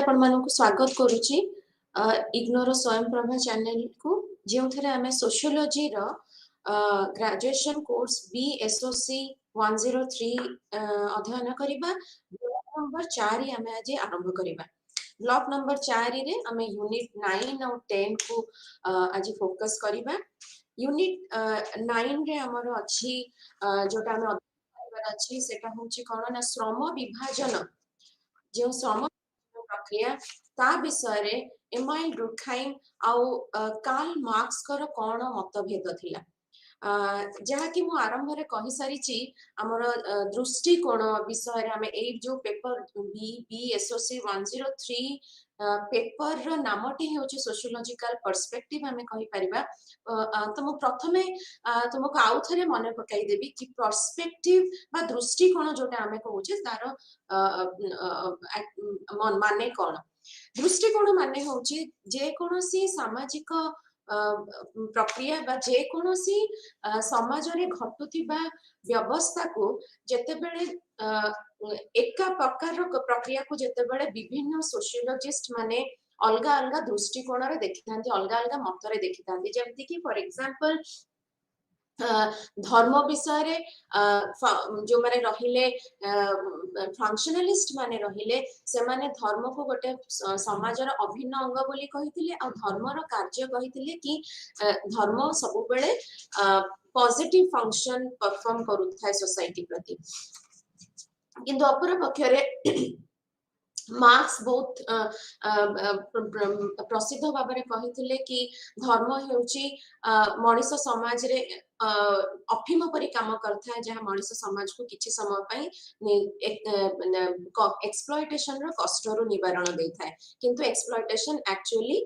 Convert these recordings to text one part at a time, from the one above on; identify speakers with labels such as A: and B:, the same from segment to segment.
A: आपण मानक स्वागत करुची इग्नोर स्वयं प्रभा चैनल को जो थे आम सोशियोलॉजी रो ग्रेजुएशन कोर्स BSOC 103 अध्ययन करिबा ब्लॉक नंबर 4 आम आज आरंभ करिबा। ब्लॉक नंबर 4 रे आम यूनिट 9 और 10 को आज फोकस करिबा। यूनिट 9 रे हमर अछि जोटा हम अध्ययन करबार अछि सेटा होछि कोन ना श्रम विभाजन जो श्रम प्रक्रिया ता विषय एमाइल डुरखाइम आउ कार्ल मार्क्स कर कोन मतभेद थिला जहा कि मु आरंभ रे कहि सारिची हमर दृष्टिकोण विषय रे हमें ए जो पेपर BSOC 103 पेपर रो नामटी हेउची सोशियोलॉजिकल पर्सपेक्टिव हमें कहि परिबा। तो मु प्रथमे तुमको आउ थरे मने पकाई देबी कि पर्सपेक्टिव बा दृष्टिकोण जोटा हमें कहूचे तार माने कोन दृष्टिकोण माने होची जे कोनोसी सामाजिक प्रक्रिया बा जे कोनोसी समाज रे घटुथिबा व्यवस्था को जेते बेले एका प्रकार प्रक्रिया को जेते बेले विभिन्न सोशियोलॉजिस्ट माने अलगा अलगा दृष्टिकोण रे देखिथांती अलगा अलगा मत रे देखिथांती जेमति कि फॉर एग्जांपल धर्म विषय रे जो माने रहिले फंक्शनलिस्ट माने रहिले से माने धर्म को गोटे समाजर अभिन्न अंग बोली कहिथिले आ धर्मर कार्य कहिथिले कि धर्म सब बेले पॉजिटिव फंक्शन परफॉर्म करूथाय सोसाइटी प्रति किंतु अपर पक्षरे मार्क्स बहुत प्रसिद्ध भाव में कही कि धर्म हेउची मनीष समाज रे अफिम परी काम करता है जहाँ मनीष समाज को किसी समय एक्सप्लॉयटेशन रो कष्ट रो निवारण देता है किंतु एक्सप्लॉयटेशन एक्चुअली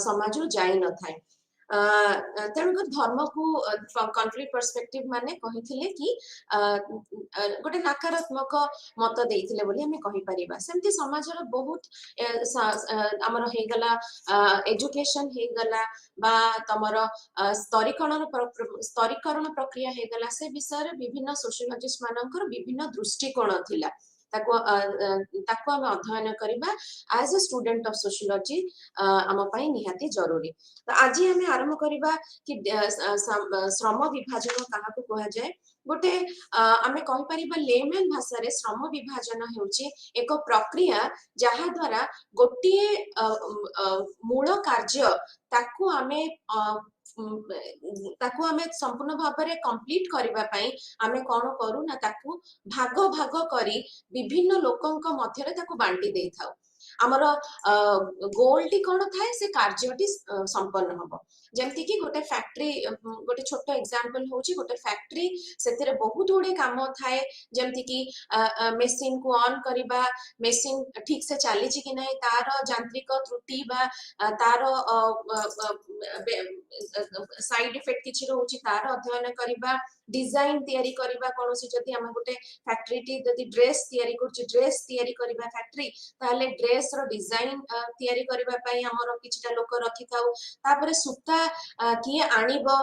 A: समाज रो जाई न थाए तेणुकर धर्म को कॉन्फ्लिक्ट पर्सपेक्टिव माने कहिथिले कि गोटे नकारात्मक मत देइथिले बोली हमें कहि परिबा। सेमति समाजर बहुत हमर हे गला एजुकेशन हे गला बा तमर स्तरीकरण प्रक्रिया हे गला से विषय रे विभिन्न सोशियोलॉजिस्ट मानकर विभिन्न दृष्टिकोण थिला ताको हम अध्ययन करिबा as a student of sociology आम पई निहाती जरूरी। तो आज हमें आरंभ करिबा कि श्रम विभाजन कहा को कहा जाए गोटे आमे कहि परिबा लेमन भाषा रे श्रम विभाजन हेउची एक प्रक्रिया जहा द्वारा गोटिए मूल कार्य ताकू आमे संपूर्ण भाव में कंप्लीट करबा पई आमे कोन करू ना ताकू भाग भाग करी विभिन्न लोकंक मध्य रे ताकू बांटी देई थाउ आमर गोल टी कोन थाए से कार्यटी संपन्न हबो जेमति कि गोटे फैक्ट्री गोटे छोटो एग्जांपल होची गोटे फैक्ट्री सेतिरे बहुत गुडे काम थाए जेमति कि मशीन को ऑन करिबा मशीन ठीक से चली छि कि नै तार यांत्रिक त्रुटि बा तार साइड इफेक्ट किछि रहउछि तार अध्ययन करिबा डिजाइन तयारी करिबा कोनोसी जदि हम गोटे फैक्ट्री टी जदि ड्रेस तयारी करछि ड्रेस तयारी करिबा फैक्ट्री ताले ड्रेस रो डिजाइन तयारी करिबा पई हमर किछटा लोक रखि थाउ तापरे सूता किए आनिबो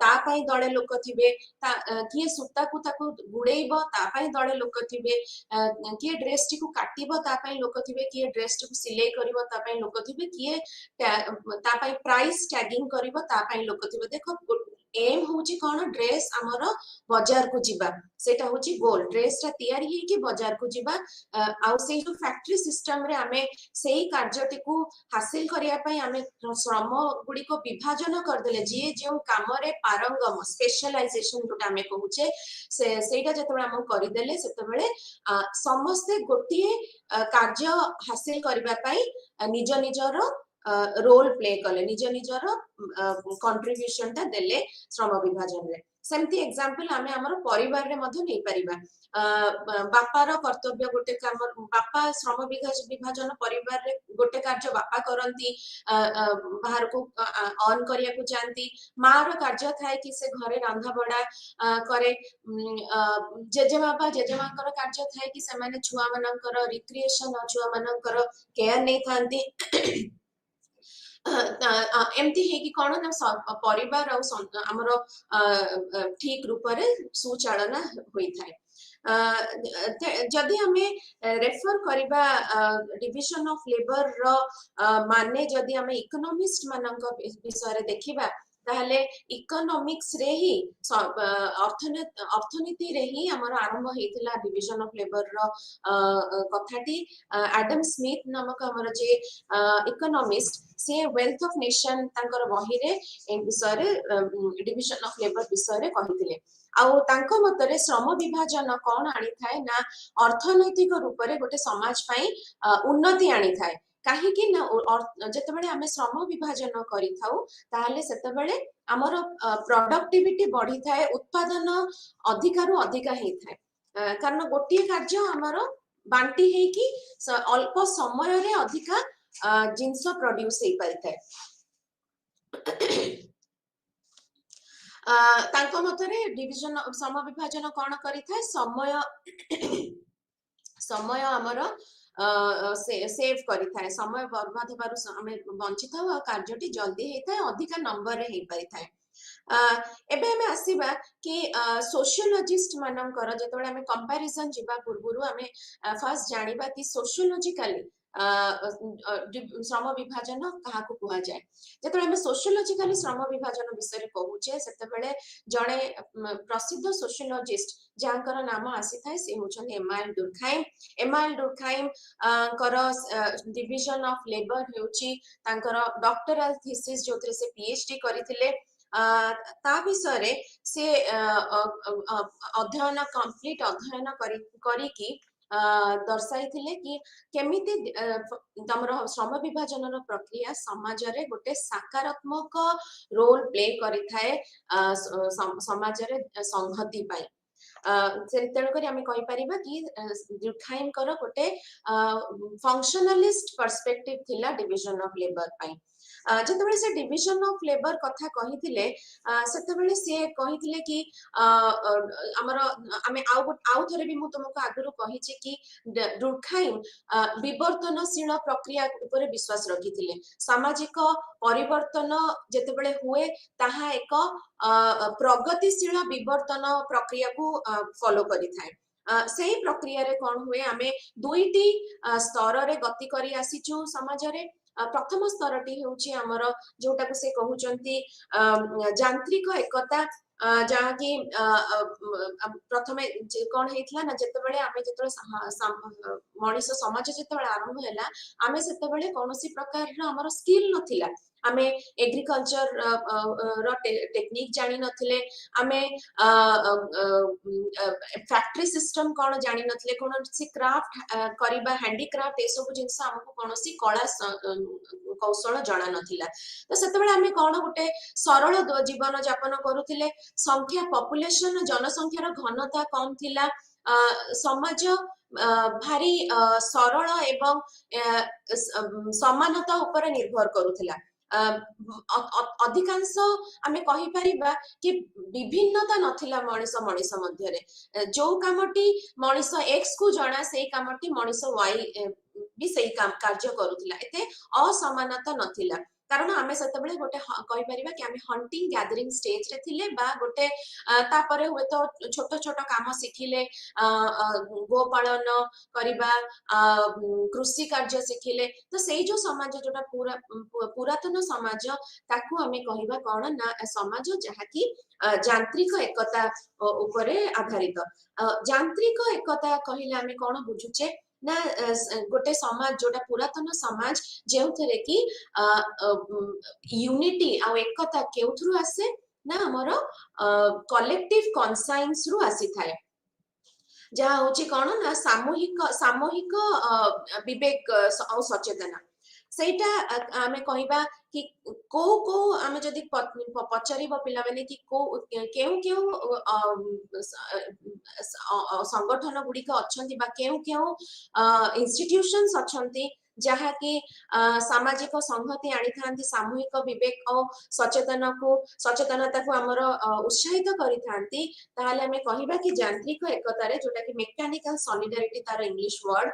A: ता पई दळे लोक थिबे किए सूता को ताको गुडेइबो ता पई दळे लोक थिबे किए ड्रेस टी को काटिबो ता पई लोक थिबे किए ड्रेस टी को सिलाई करिबो ता पई लोक थिबे किए ता पई प्राइस टैगिंग करिबो ता पई लोक थिबे देखो एम होची कोन ड्रेस हमर बाजार को जिबा सेटा होची गोल ड्रेस ता तयारी हे कि बाजार को जिबा आ से जो फैक्ट्री सिस्टम रे हमें सेही कार्यटी को हासिल करिया पई हमें श्रम गुडी को विभाजन कर देले जे जो काम रे पारंगम स्पेशलाइजेशन जोटा हमें कहूचे सेटा जतबे हम करि देले सेतबेले समस्त गोटिए कार्य हासिल करबा पई निज निजर रोल प्ले कले निज निजर कंट्रीब्यूशन ता देले श्रम विभाजन रे सेमती एग्जांपल हमें हमर परिवार रे मध्य नै परिबा बापार कर्तव्य गोटे काम बापा श्रम विभाजन परिवार रे गोटे कार्य बापा करंती बाहर को ऑन करिया को जानती मार कार्य थाए कि से घरे रांधा बडा करे जेजे बापा जेजे माकर कार्य थाए कि से माने छुआ मानकर रिक्रिएशन छुआ मानकर केयर नै थांती एमती है कि कौन ना परिवार आमर ठीक रूप से सुचालना होता है। जदि हमें रेफर करबा डिविजन ऑफ लेबर रो माने जदि हमें इकोनॉमिस्ट मानक विषय रे देखिबा ताहले इकोनॉमिक्स रे ही अर्थनीति रे ही हमर आरंभ हेतिला डिविजन ऑफ लेबर रो कथाटी एडम स्मिथ नामक हमर जे इकोनॉमिस्ट से वेल्थ ऑफ नेशन तांकर बही रे ए विषय रे डिविजन ऑफ लेबर विषय रे कहिथिले। आउ तांको मतरे श्रम विभाजन कौन आनी थाए ना अर्थनैतिक रूप से गोटे समाज पाई उन्नति आनी थाए। काहेकि ना जेतेबेले आमे श्रम विभाजन करिथाउ ताहले सेतेबेले हमर प्रोडक्टिविटी बढ़ी थाए, उत्पादन अधिकारु अधिका हेई थाए। कारण गोटे कार्य हमर बांटी हे कि अल्प समय रे अधिका जिंस प्रोड्यूस हेई पारिथाए। तांको मतरे डिविजन सम विभाजन कौन करी थाए समय समय हमर सेव करी थाए, समय बर्बाद होबारु हमें बंची थाउ, कार्यटी जल्दी हेई थाए, अधिका नंबर रे हेई पारि थाए। एबे हमें आसीबा कि सोशियोलॉजिस्ट मानकर जेतबेले हमें कंपैरिजन जिबा पूर्वरु हमें फर्स्ट जानिबा कि सोशियोलॉजिकली श्रम विभाजन कहा कुहा जाए। जेतबेले हमें सोशियोलॉजिकली श्रम विभाजन विषय कहूचे सेतबेले जणे प्रसिद्ध सोशियोलॉजिस्ट जानकर नाम आसी थाए से होछन एमाइल डुरखाइम। एमाइल डुरखाइम कर डिविजन ऑफ लेबर हेउची तांकर डॉक्टरल थीसिस जोतरे से पीएचडी करिथिले। ता विषय से अध्ययन कंप्लीट अध्ययन करी दर्शाई थिले कि केमिति तमर श्रम विभाजन प्रक्रिया समाज रे गोटे सकारात्मक रोल प्ले करि थाए समाज रे संहति पाई। तेणुक आम कहीपर कि दुर्खाइम गोटे फंक्शनलिस्ट पर्सपेक्टिव थिला डिविजन ऑफ लेबर पाई। जितेबाला से डिविजन ऑफ लेबर कथा कही सेतेबाला सी कही कि आमर आमे आउ थरे भी मु तुमको आगु कही कि दुर्खाइम विवर्तनशील प्रक्रिया उपरे विश्वास रखी सामाजिक परिवर्तन जेतेबेले हुए ताहा एक प्रगतिशील विवर्तन प्रक्रिया को फॉलो करि थाए। से प्रक्रिया रे कौन हुए आमे दुईटी स्तर रे गति करी आसीचु समाज रे। प्रथम स्तरटी होची हमर जोटा को से कहउचंती यांत्रिक एकता जहाँ की प्रथमे कौन हेतला ना जेतेबेले आमे जेतेबेले मनीष समाज जेतेबेले आरंभ हैला आमे सेतेबेले कोनोसी प्रकार रो हमर स्किल नथिला। आमे एग्रीकल्चर रो टेक्निक जानि नथिले, आमे फैक्ट्री सिस्टम कौन जानि नथिले, कोनोसी क्राफ्ट करिबा हैंडीक्राफ्ट ए सब जिंस हमको कोनोसी कला कौशल जाना नथिला। तो सेतेबेले आमे कौन गोटे सरल जीवन यापन करुथिले, संख्या पॉपुलेशन जनसंख्यार घनता कम थिला, समाज भारी सरल एवं समानता ऊपर निर्भर करुथिला। अधिकांश आमे कहि परिबा कि विभिन्नता नथिला मनीष मनीष मध्य रे। जो कामटी मनीष एक्स को जणा से कामटी मनीष वाई भी सही काम कार्य करुथिला, एते असमानता नथिला। कारण आमे सेतेबेले गोटे कहि परिबा कि आमे हंटिंग गैदरिंग स्टेज रे थिले बा गोटे तापरे हुए तो छोट छोट काम सिखिले, गो पालन करिबा, कृषि कार्य सिखिले। तो सेई जो समाज जोटा पूरा पुरातन समाज ताकू आमे कहिबा कोन ना समाज जहा कि यांत्रिक एकता उपरे आधारित। यांत्रिक एकता कहिले आमे कोन बुझुचे ना गोटे समाज जोटा पुरातन समाज जो थे कि यूनिटी आ एकता केउथरु आसे ना हमर कलेक्टिव कॉन्साइंस रु आसी थाए। जहा होची कोन ना सामूहिक सामूहिक विवेक और सचेतना सेटा आमे कहिबा कि को को आमे जदी पचारिबो पिला माने कि को केउ केउ संगठन गुडी को अछंती बा केउ केउ इंस्टीट्यूशंस अछंती जहाँकि सामाजिक संहति आनी थांती सामूहिक विवेक और सचेतनता को आमर उत्साहित करी थांती ताहले हमें कहिबा कि यांत्रिक एकता रे जोटा कि मेकानिकल सॉलिडारिटी तार इंग्लिश वर्ड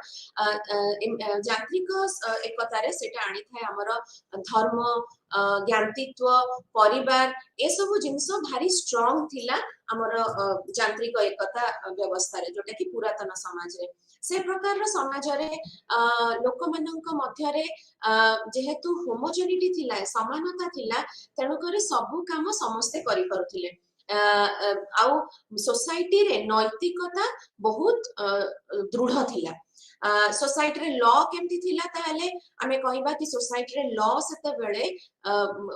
A: यांत्रिक एकता रे सेटा आनी थाए आमर धर्म ज्ञानतित्व परिवार ए सब जिंस भारी स्ट्रांग थिला आमर यांत्रिक एकता व्यवस्था रे जोटा कि पुरातन समाज रे से प्रकार समाज रे लोक मानक मध्य रे जेहेतु होमोजेनिटी थिला समानता थिला तेणु करी सब काम समस्ते करि परुथिले आउ सोसाइटी रे नैतिकता बहुत दृढ़ थिला सोसाइटी रे लॉ केमती थिला ताहले आमे कहबा कि सोसाइटी रे लॉ सेते बेले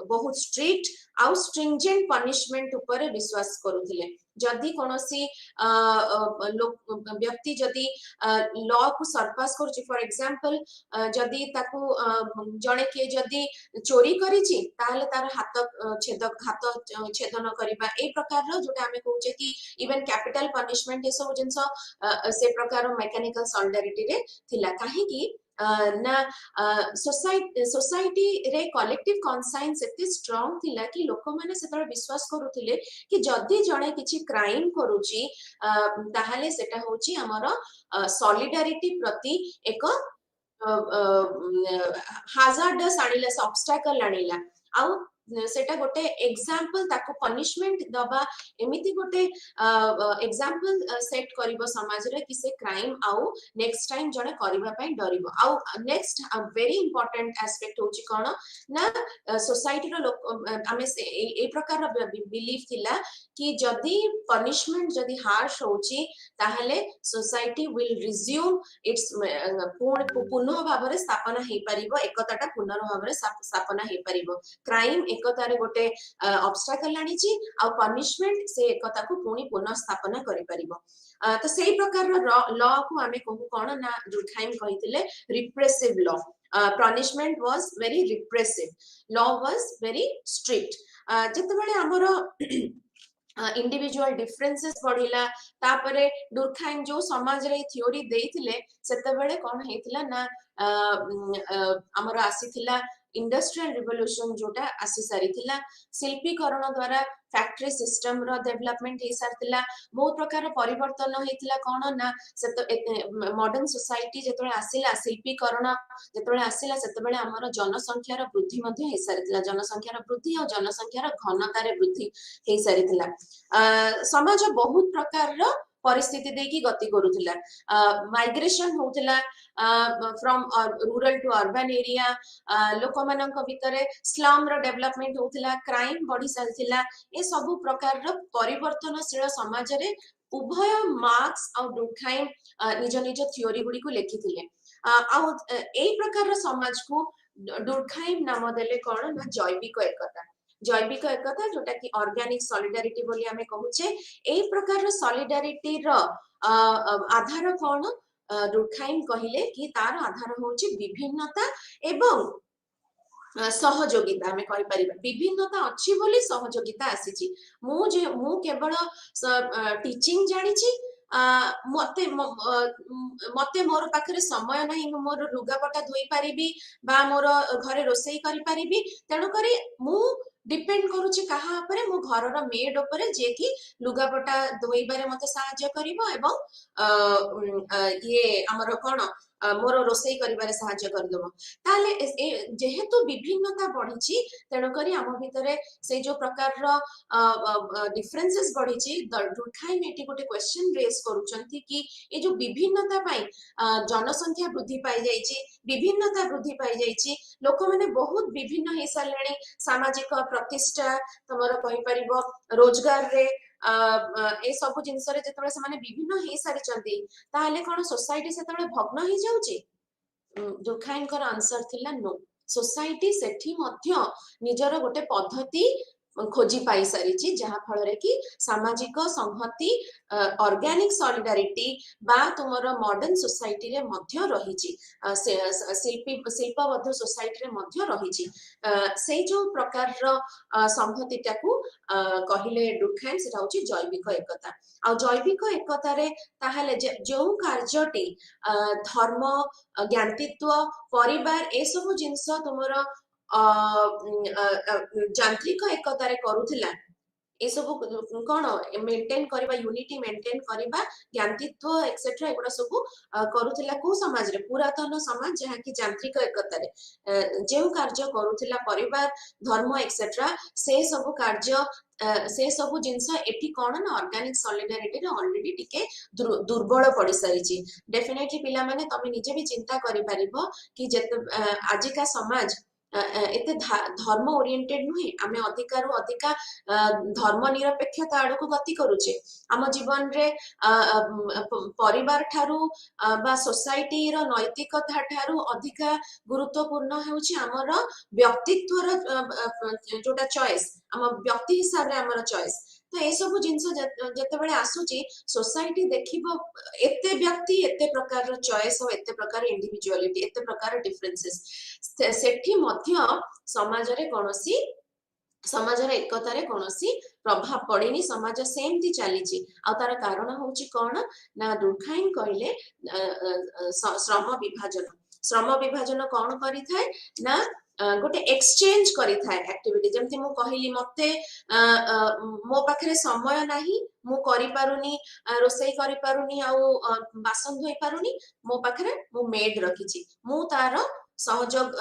A: बहुत स्ट्रिक्ट आउ स्ट्रिंजेंट पनिशमेंट ऊपर विश्वास करूथिले जदि कोनोसी व्यक्ति जदि लॉ को सरपास करूची फॉर एग्जांपल जदि ताकू जणे के जदि चोरी करिची ताहले तार हाथ छेदन करिबा ए प्रकार रो जोटा हमें कहूचे कि इवन कैपिटल पनिशमेंट ए सब जिंस से प्रकार मैकेनिकल सॉलिडारिटी रे थिला काहे कि ना सोसाइटी रे कलेक्टिव कॉन्साइंस एते स्ट्रांग थिला कि लोक माने सेतरा विश्वास करूथिले कि जदि जणे किछि क्राइम करूची ताहाले सेटा होची हमर सॉलिडारिटी प्रति एक हाजार्डस आनिला ऑब्स्टैकल आनिला आउ सेटा गोटे एग्जांपल ताको पनिशमेंट दबा एमिति गोटे एग्जांपल सेट करिवो समाज रे कि से क्राइम आउ नेक्स्ट टाइम जणे करिबा पई डरिवो आउ नेक्स्ट वेरी इंपोर्टेंट एस्पेक्ट होची कोन ना सोसाइटी रो लोक हमें से ए प्रकार बिलीफ थिला कि जदि पनिशमेंट जदि हार्श होची ताहले सोसाइटी विल रिज्यूम इट्स पुनः भाबरे स्थापना हे परिबो एकताटा पुनः भाबरे स्थापना हे परिबो क्राइम एकता रे गोटे ऑब्स्टैकल आनीची आ पनिशमेंट से एकता को पुनी पुनः स्थापना करि परिबो तो सेही प्रकार लॉ को हमें कहू कोन ना दुर्खाइम कहितले repressive law punishment was very repressive law was very strict जते बेले हमर इंडिविजुअल डिफरेंसेस बढ़िला तापरे दुर्खाइम जो समाज रे थ्योरी देइथिले सेते बेले कोन हेतिला ना हमर आसीथिला इंडस्ट्रियल रिवोल्यूशन जोटा आसी सारिथिला शिल्पीकरण द्वारा फैक्ट्री सिस्टम रो डेवलपमेंट हे सारथिला बहुत प्रकार परिवर्तन हेतिला कोन ना मॉडर्न सोसाइटी जेतबे आसीला शिल्पीकरण जेतबे आसीला सेतबे हमर जनसंख्या रो वृद्धि मध्ये हे सारिथिला जनसंख्या रो वृद्धि और जनसंख्या रो घनता रे वृद्धि हे सारिथिला समाज बहुत प्रकार रो परिस्थिति देखि गति करूथिला माइग्रेशन होथिला from rural to urban area लोक मानक भितरे स्लम रो डेवलपमेंट होथिला क्राइम बढ़ी सालथिला ए सब प्रकार रो परिवर्तनशील समाज रे उभय मार्क्स और दुर्खाइम निज निज थ्योरी गुडी को लेखिथिले आ ए प्रकार रो समाज को दुर्खाइम नाम देले कोन ना जैविक एकता जोटा कि ऑर्गेनिक सॉलिडारिटी बोली हमें कहूचे ए प्रकार सॉलिडारिटी रो आधार कोन दुर्खाइम कहिले कि तार आधार होची विभिन्नता एवं सहयोगिता हमें कहि परिबा विभिन्नता अछि बोली सहयोगिता आसीची मु केवल टीचिंग जानि छी मते मते मोर पाखरे समय नाही मोर लुगापटा धोई परिबी बा मोर घरे रोसई करि परिबी तेनु करी मु डिपेंड करूची कहा परे मो घर रो मेड ऊपर जे कि लुगापटा धोइबारे मते सहायता करिवो एवं ये हमर कोन मोर रोसई करिबारे सहायता करदबो ताले जेहेतु विभिन्नता बढ़ीची तेणु करी हम भितरे से जो प्रकार रो डिफरेंसेस बढ़ीची दुर्खाइम एटी गोटे क्वेश्चन रेज करूचंती कि ए जो विभिन्नता पाई जनसंख्या वृद्धि पाई जाईची विभिन्नता वृद्धि पाई जाईची लोक माने बहुत विभिन्न हे सालेणी सामाजिक प्रतिष्ठा तमरो कहि परिबो रोजगार रे ए सब जिंस रे जेतबे से माने विभिन्न हे सारी चंती ताले कोन सोसाइटी सेतबे भग्न हे जाउची दुर्खाइम कर आंसर थिला नो सोसाइटी सेठी मध्य निजर गोटे पद्धति खोजी पाई सारी जहाँ फल कि सामाजिक संहति ऑर्गेनिक सॉलिडारिटी बा तुमर मॉडर्न सोसाइटी रे मध्य रही शिल्पबद्ध सोसाइटी रे मध्य रही से जो प्रकार संहति टाकू कहले डुरखाइम सेटा होची जैविक एकता आ जैविक एकता रे ताहले जो कार्यटी धर्म ज्ञानतित्व परिवार ए सब जिंस तुमर जांत्रिक एकतारे करूथिला ए सब कौन मेंटेन करबा यूनिटी मेंटेन करबा ज्ञानतित्व एक्सेट्रा एगुड़ा सब करूथिला को समाज रे पुरातन समाज जहाँ की जांत्रिक एकतारे जो कार्य करूथिला परिवार धर्म एक्सेट्रा से सब कार्य से सब जिनस एठी कौन ना ऑर्गेनिक सॉलिडारिटी रे ऑलरेडी टिके दुर्बल पड़ी सारी डेफिनेटली पिला माने तमे निजे भी चिंता करि परिबो कि जेते आजिका समाज एते धर्म ओरिएंटेड नुहे आमे अधिकार अधिका धर्म निरपेक्षता आड़क गति करुचे आम जीवन रे परिवार ठारू बा सोसाइटी रो नैतिकता ठारू अधिका गुरुत्वपूर्ण हेउची हमर व्यक्तित्वर जोटा चॉइस आम व्यक्ति हिसाब रे हमर चॉइस तो ए सब जिंस जते बेले आसुची सोसाइटी देखिबो एते व्यक्ति एते प्रकार चॉइस और एते प्रकार इंडिविजुअलिटी एते प्रकार डिफरेंसेस सेठी मध्य समाज रे कोनोसी समाज रे एकता रे कोनोसी प्रभाव पड़ेनी समाज सेमती चलीची आ तार कारण होची कोन ना दुर्खाइन कहले श्रम विभाजन कौन करी थाए ना गोटे एक्सचेंज करी थाए एक्टिविटी जेमति मु कहली मते मो पाखरे समय नाही मु करि पारुनी रोसई करि पारुनी आ बासन धोई पारुनी मो पाखरे मु मेड रखिची मु तार सहयोग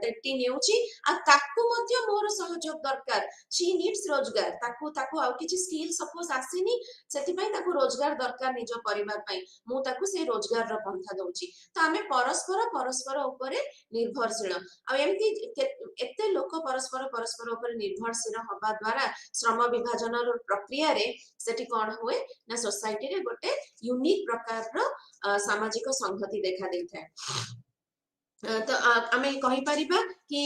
A: टेक्टी नेउची आ ताकू मध्य मोर सहयोग दरकार शी नीड्स रोजगार ताकू ताकू आ किछि स्किल सपोज आसीनी सेति पई ताकू रोजगार दरकार निज परिवार पई मु ताकू से रोजगार र पंथा दउची त आमे परस्पर ऊपर निर्भरशील आ एमती एते लोक परस्पर ऊपर निर्भरशील हबा द्वारा श्रम विभाजन प्रक्रिया रे सेठी कोन होए ना सोसाइटी रे गोटे यूनिक प्रकार रो सामाजिक संगति देखा देथाय तो आमे कहि परिबा कि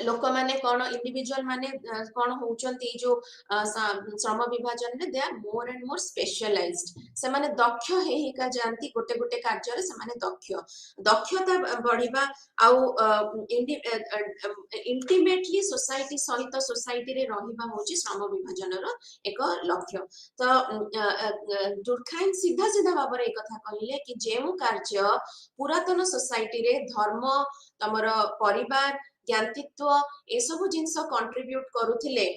A: लोक माने कौन इंडिविजुअल माने कौन होउचंती जो श्रम विभाजन रे they are more and more specialized से माने दक्ष हेही का जानती गोटे गोटे कार्य रे से माने दक्षता बढ़िबा आउ इंटिमेटली सोसाइटी सहित सोसाइटी रे रहिबा होची श्रम विभाजन रो एक लक्ष्य तो दुर्खाइन सीधा सीधा भाव रे कथा कहिले कि जेउ कार्य पुरातन सोसाइटी रे धर्म तमर परिवार ज्ञानतित्व ए सब जिंस कंट्रीब्यूट करूथिले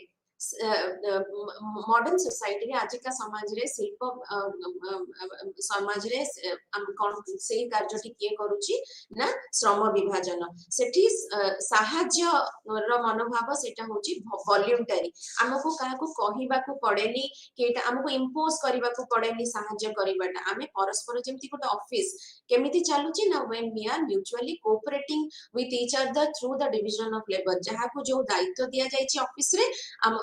A: मॉडर्न सोसाइटी रे आजिका समाज रे शिल्प समाज रे कोन से कार्य टी के करूची ना श्रम विभाजन सेठी साहाय्य र मनोभाव सेटा होची वॉलंटरी हमको काहाको कहिबा को पड़ेनी कि एटा हमको इंपोज करबा को पड़ेनी साहाय्य करबाटा हमें परस्पर जेमति कोटा ऑफिस केमिति चालुची ना when we are mutually cooperating with each other through the division of labour जहा को जो दायित्व दिया जायछि ऑफिस रे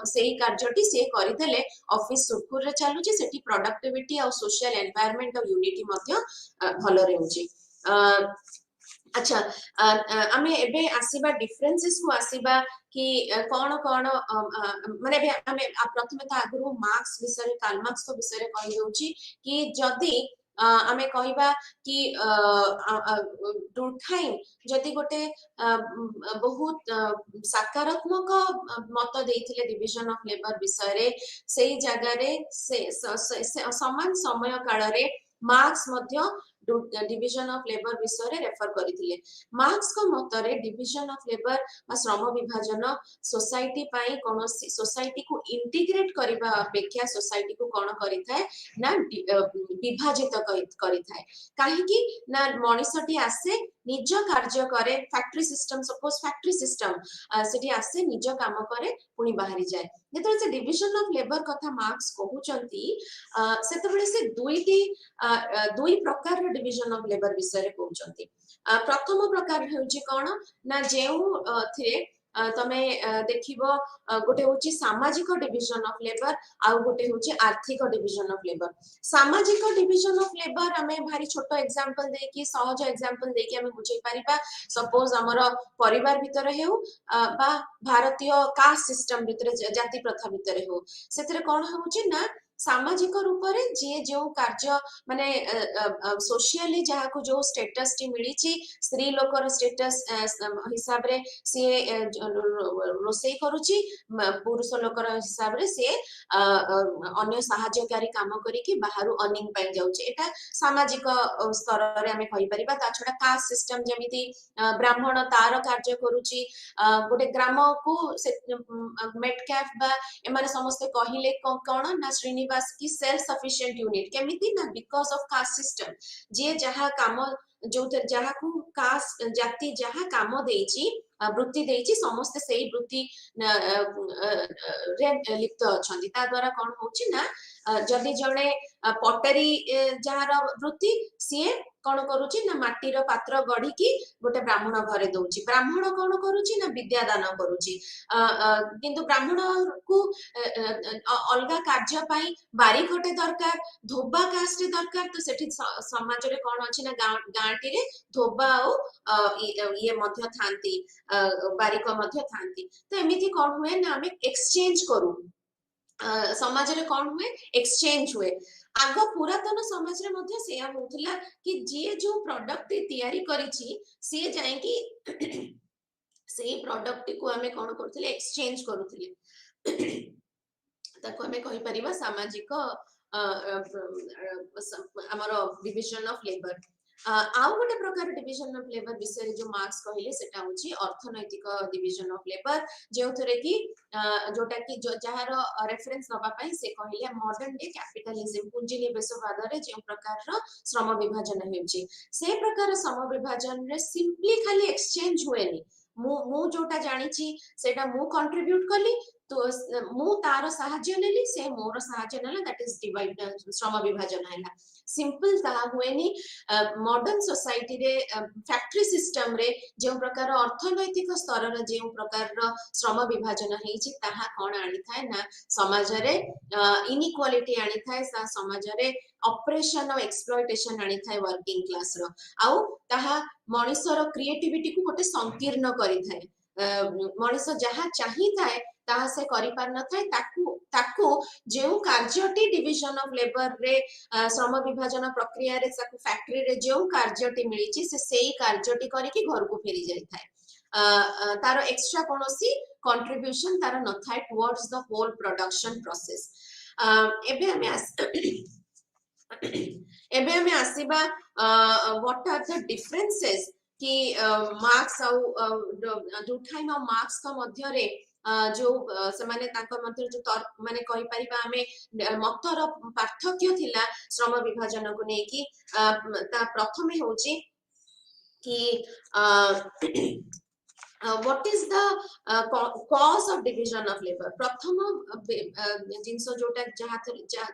A: सेही कार्यटी से करदेले ऑफिस सुरखुर रे चालुची सेठी प्रोडक्टिविटी और सोशल एनवायरनमेंट और यूनिटी मध्य भलो रहउची अच्छा आमे एबे आसीबा डिफरेंसेस को आसीबा कि कोन कोन माने बे आमे प्रथमे त आगुरु मार्क्स विषय कार्ल मार्क्स को विषय कहि दउची कि जदी आमे कहिबा कि दुर्खाइम जदि गोटे बहुत सकारात्मक मत देइथिले डिविजन ऑफ लेबर विषय रे सेही जगह रे से समान समय काल रे marks Madhya division of labour विषय रे रेफर करिथिले मार्क्स को मत रे डिविजन ऑफ लेबर बा श्रम विभाजन सोसाइटी पाई कोनोसी सोसाइटी को इंटीग्रेट करबा अपेक्षा सोसाइटी को कोन करिथाय ना विभाजित करिथाय काहे कि ना मनिसटी आसे निज कार्य करे factory system suppose factory system सेठी आसे निज काम करे पुनी बाहरी जाय जेतले से डिविजन ऑफ लेबर कथा मार्क्स कहउचंती सेतबेले से दुई प्रकार डिविजन ऑफ लेबर विषय रे कहउचंती प्रथम प्रकार हेउची कोन ना जेउ थे तमे देखिबो गोटे होची सामाजिक डिविजन ऑफ लेबर आउ गोटे होची आर्थिक डिविजन ऑफ लेबर। सामाजिक डिविजन ऑफ लेबर आमे भारी छोटो एग्जांपल देकी सहज एग्जांपल देकी आमे बुझै परिबा। सपोज हमर परिवार भितर हेउ बा भारतीय कास्ट सिस्टम भितर जाति प्रथा भितर हेउ सेतरे कोन होउची ना सामाजिक रूप रे जे जो कार्य माने सोशियली जहा को जो स्टेटस टी मिली स्त्री लोकर स्टेटस हिसाब रे सी रोसई करूची पुरुष लोकर हिसाब रे सी अन्य सहायकारी काम करिकी बाहरु अर्निंग पाई जाउची। एटा सामाजिक स्तर रे हमें कहि परिबा। ता छडा कास्ट सिस्टम जेमिति ब्राह्मण तार कार्य करूची गोटे ग्राम को मेट कैफ बा एमाने समस्त कहिले कोन ना श्रीनिवास की सेल्फ सफिशिएंट यूनिट केमिति ना बिकॉज ऑफ कास्ट सिस्टम जे जहा काम जो जहा को कास्ट जाति जहा काम देइची वृत्ति देइची समस्त सेही वृत्ति रे लिप्त अछंती। ता द्वारा कोन होची ना जदि जणे पटरी जहार वृत्ति सी कौन करुची ना माटीर पात्र गढ़ी की गोटे ब्राह्मण घरे दउची। ब्राह्मण कौन करुची ना विद्यादान करुची किंतु ब्राह्मण को अलगा कार्य पाई बारी खटे दरकार धोबा कास्ट दरकार। तो सेठी समाज रे कौन अछि ना गांटी रे धोबा ये मध्य थांती बारिक मध्य थांती। तो एमिति कौन हुए ना हमें एक्सचेंज करू समाज रे कौन हुए एक्सचेंज हुए। आग पुरातन समाज रे मध्य सेया होउथिला कि जे जो प्रोडक्ट तैयारी करिछि से जाय कि सेही प्रोडक्ट को हमें कौन करथिले एक्सचेंज करूथिले। ताको हमें कहि परिबा सामाजिक हमर डिविजन ऑफ लेबर। आउ गोटे प्रकार डिविजन ऑफ लेबर विषय जो मार्क्स कहले सेटा होची अर्थनैतिक डिविजन ऑफ लेबर जे थरे कि जोटा कि जहार रेफरेंस नबा पई से कहले मॉडर्न डे कैपिटलिज्म पूंजी निवेशवाद रे जे प्रकार रो श्रम विभाजन हेउची से प्रकार श्रम विभाजन रे सिंपली खाली एक्सचेंज हुएनी। मु जोटा जानिची सेटा मु कंट्रीब्यूट कली तो मु तार सहाय्य नेली से मोर सहाय्य नेला दैट इज डिवाइड श्रम विभाजन हैला सिंपल ता हुएनी। मॉडर्न सोसाइटी रे फैक्ट्री सिस्टम रे जे प्रकार अर्थनैतिक स्तर रे जे प्रकार श्रम विभाजन हेची ताहा कोन आनी थाए ना समाज रे इनइक्वालिटी आनी थाए सा समाज रे ऑपरेशन और एक्सप्लॉयटेशन आनी थाए वर्किंग क्लास रो आउ ताहा मनुष्यर क्रिएटिविटी को गोटे संकीर्ण करि थाए। मनुष्य जहा चाही थाए ताहा से करि पार न थाए ताकू जेउ कार्यटी डिविजन ऑफ लेबर रे श्रम विभाजन प्रक्रिया रे साकू फैक्ट्री रे जेउ कार्यटी मिलिची से सेही कार्यटी करी कि घर को फेरी जाय थाए। तारो एक्स्ट्रा कोनोसी कंट्रीब्यूशन तारो न थाए towards the whole production process. एबे हमें आसीबा व्हाट आर द डिफरेंसेस कि मार्क्स डुरखाइम और मार्क्स का मध्य रे जो से माने ताको मध्य जो माने कहि परिबा हमें मतर पार्थक्य थिला श्रम विभाजन को नै कि ता प्रथमे होची कि what is the cause of division of labor। प्रथम जिंस जोटा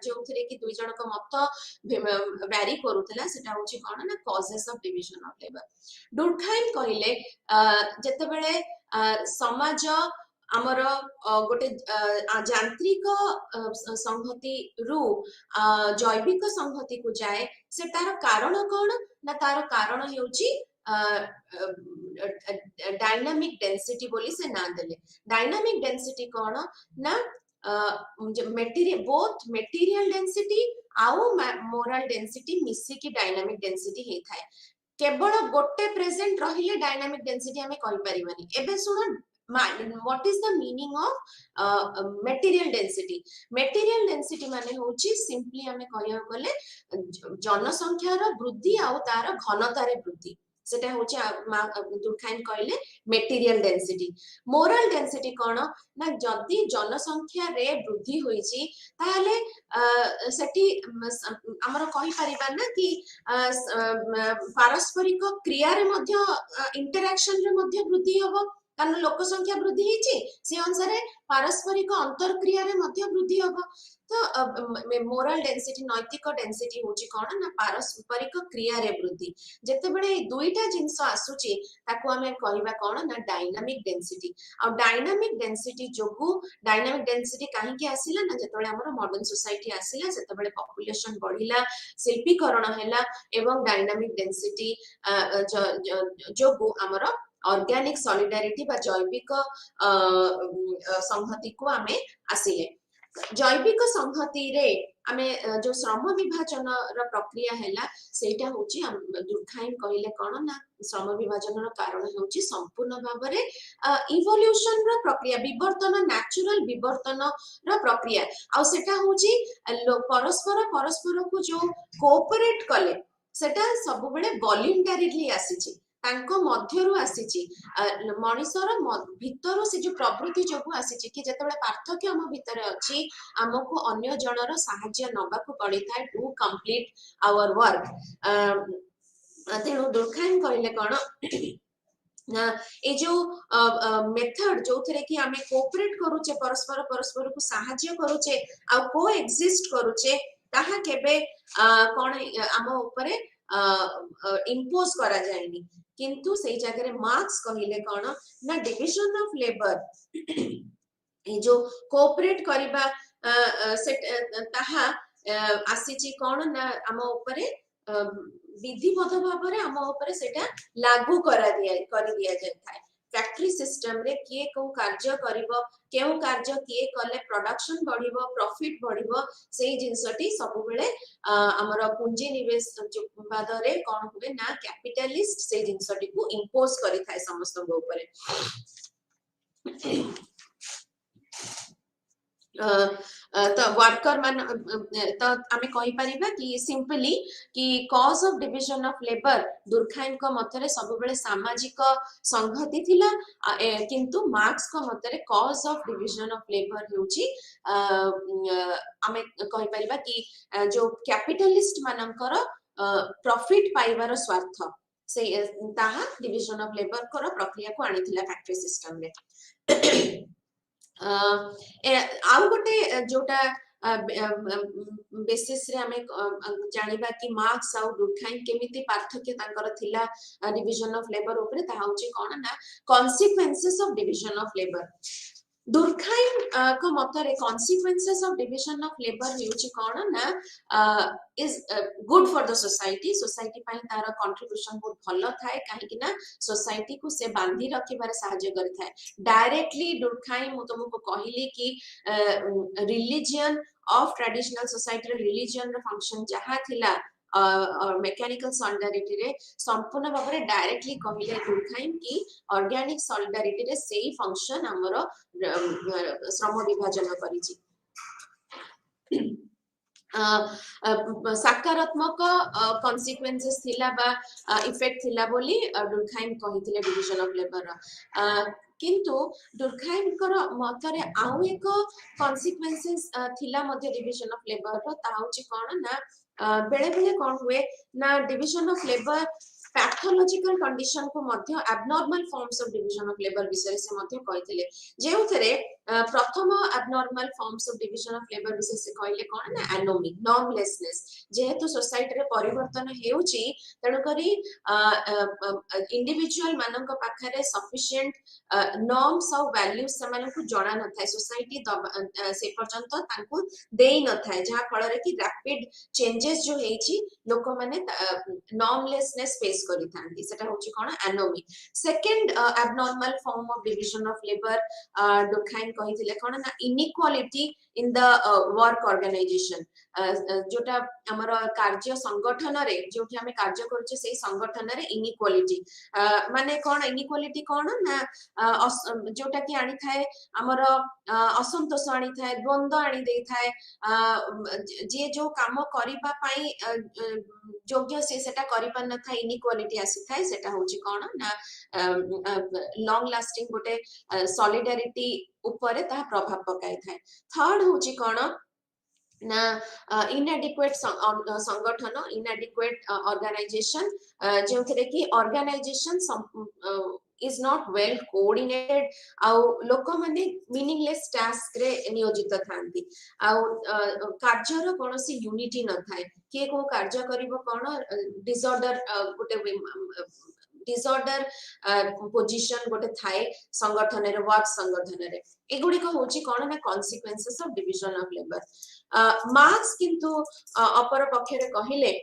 A: जो थरे कि दुई जण को मत वैरी करूतला सेटा होची कोन ना causes of division of labor। डुरखाइम कहिले जते बेले समाज आमर गोटे यांत्रिक संहति रु जैविक संहति को जाए से तार कारण कोन ना तार कारण हेउची डायनामिक डेंसिटी बोली से ना देले। डायनामिक डेंसिटी कोन ना मेटीरियल बोथ मेटीरियल डेंसिटी आउ मोरल डेंसिटी मिसी की डायनामिक डेंसिटी हे थाए। केवल गोटे प्रेजेंट रहिले डायनामिक डेंसिटी हमें कहि परिबानी। एबे सुनो what is the meaning of material density। material density माने होची सिंपली हमें कहिया गले जनसंख्या रो वृद्धि आउ तार घनता रे वृद्धि सेटा होची दुरखाइन कहले मेटीरियल डेंसिटी। मोरल डेंसिटी कोन ना जदी जनसंख्या रे वृद्धि होईची ताले सेठी हमर कहि परिबा ना कि पारस्परिक क्रिया रे मध्य इंटरैक्शन रे मध्य वृद्धि होबो कारण लोक संख्या वृद्धि होइछि से अनुसार पारस्परिक अंतरक्रिया रे मध्य वृद्धि हबो तो मोरल डेंसिटी नैतिक डेंसिटी होछि कोन ना पारस्परिक क्रिया रे वृद्धि जते बेले दुईटा जिंस आसुछि ताको हमें कहबा कोन ना डायनामिक डेंसिटी आ डायनामिक डेंसिटी जोगु डायनामिक डेंसिटी काहे के आसिला ना जते बेले हमर मॉडर्न सोसाइटी आसिला सेते बेले पॉपुलेशन बढ़िला शिल्पीकरण हैला एवं डायनामिक डेंसिटी जोगु हमर ऑर्गेनिक सॉलिडारिटी बा जैविक संहति को आमे आसिले जैविक संहति रे आमे जो श्रम विभाजन र प्रक्रिया हैला सेटा होची दुर्खाइन कहिले कोन ना श्रम विभाजन र कारण होची संपूर्ण भाबरे इवोल्यूशन र प्रक्रिया विवर्तन नेचुरल विवर्तन र प्रक्रिया आ सेटा होची परस्पर को जो कोऑपरेट कले सेटा सब बेले वॉलंटरीली आसीची तांको मध्यरु आसीची मनिषर भितरु से जो प्रवृत्ति जोगु आसीची कि जतबे पार्थक्य हम भितरे अछि हमको अन्य जनर सहाय्य नबाकू पड़ी थाए टू कंप्लीट आवर वर्क तेणु दुर्खाइन कहले कोन ए जो मेथड जो थरे कि हमें कोऑपरेट करूचे परस्पर को सहाय्य करूचे आ को एक्जिस्ट करूचे ताहा केबे कोन हम ऊपर इम्पोज करा जायनी किंतु से जगह मार्क्स कहले कोन ना डिविजन ऑफ लेबर ए जो कोऑपरेट करिबा ताहा आसीची कोन ना हम ऊपर विधिबद्ध भाव में आम ऊपर सेटा लागू करा दिया जाए फैक्ट्री सिस्टम रे किए को कार्य करिवो केउ कार्य किए कले प्रोडक्शन बढ़िवो प्रॉफिट बढ़िवो सेही जिंसटी सब बेले हमर पूंजी निवेश बाद रे कोन हुए ना कैपिटलिस्ट सेही जिंसटी को इंपोज करि थाए समस्त गो ऊपर तो वर्कर मान तो आमे कहि परिबा कि सिंपली कि cause of division of labour Durkheim को मतरे सब बेले सामाजिक संघति थिला किंतु मार्क्स को मतरे cause of division of labour हेउची आमे कहि परिबा कि जो कैपिटलिस्ट मानकर प्रॉफिट पाइबार स्वार्थ से ताहा डिविजन ऑफ लेबर कर प्रक्रिया को आनिथिला फैक्ट्री सिस्टम रे आउ गोटे जोटा बेसिस रे हमें जानिबा कि मार्क्स आउ दुर्खाइन केमिति पार्थक्य तांकर थिला डिविजन ऑफ लेबर ऊपर ता होची कोन ना consequences of division of labour Durkheim को मतरे consequences of division of labour हेउची कोन ना is good for the society society पई तार कंट्रीब्यूशन बहुत भलो थाए काहे कि ना सोसाइटी को से बांधी रखिबार सहायता करि थाए डायरेक्टली दुर्खाइन मु तुमको कहिली कि religion of traditional society religion रो फंक्शन जहा थिला मेकानिकल सॉलिडारिटी रे संपूर्ण भाव में डायरेक्टली कहिले दुर्खाइन कि ऑर्गेनिक सॉलिडारिटी रे सेही फंक्शन हमर श्रम विभाजन करिछि सकारात्मक कॉन्सिक्वेंसेस थिला बा इफेक्ट थिला बोली दुर्खाइन कहिथिले डिविजन ऑफ लेबर किंतु दुर्खाइन कर मतरे आउ एक कॉन्सिक्वेंसेस थिला मध्ये डिविजन ऑफ लेबर रो ता होची कोन ना बेले बेले कौन हुए ना division of labour pathological condition को मध्य abnormal forms of division of labour विषय से मध्य कहिथिले जेउ थरे प्रथम abnormal forms of division of labour विषय से कहले कोन ना एनोमी नॉर्मलेसनेस जेहेतु सोसाइटी रे परिवर्तन हेउची तण करी इंडिविजुअल मानक पाखरे सफिशिएंट नॉर्म्स और वैल्यूज समान को जणा न थाए सोसाइटी से पर्यंत तांको देई न थाए जहा फल रे कि रैपिड चेंजेस जो हेची लोक माने नॉर्मलेसनेस फेस करि थांती सेटा होची कोन anomie second abnormal form of division of labour Durkheim कहिथिले कोन ना inequality in the work organisation जोटा हमर कार्य संगठन रे जोठी हमें कार्य करछे सेही संगठन रे इनइक्वालिटी माने कोन इनइक्वालिटी कोन ना जोटा कि आनी थाए हमर असंतोष आनी थाए द्वंद्व आनी देई थाए जे जो काम करिबा पई योग्य से सेटा करि पन था इनइक्वालिटी आसी थाए सेटा होची कोन ना लॉन्ग लास्टिंग गोटे सॉलिडारिटी ऊपर ता प्रभाव पकाई थाए थर्ड होची कोन ना इनएडिक्वेट संगठन इनएडिक्वेट ऑर्गेनाइजेशन जो थे कि organisation is not well coordinated आउ लोक माने मीनिंगलेस टास्क रे नियोजित थांती आउ कार्यर कोनोसी यूनिटी न थाए के को कार्य करिवो कोन डिसऑर्डर गोटे डिसऑर्डर पोजीशन गोटे थाए संगठन रे वर्क संगठन रे एगुडी को होची कोन ना consequences of division of labour marks किंतु अपर पक्ष रे कहिले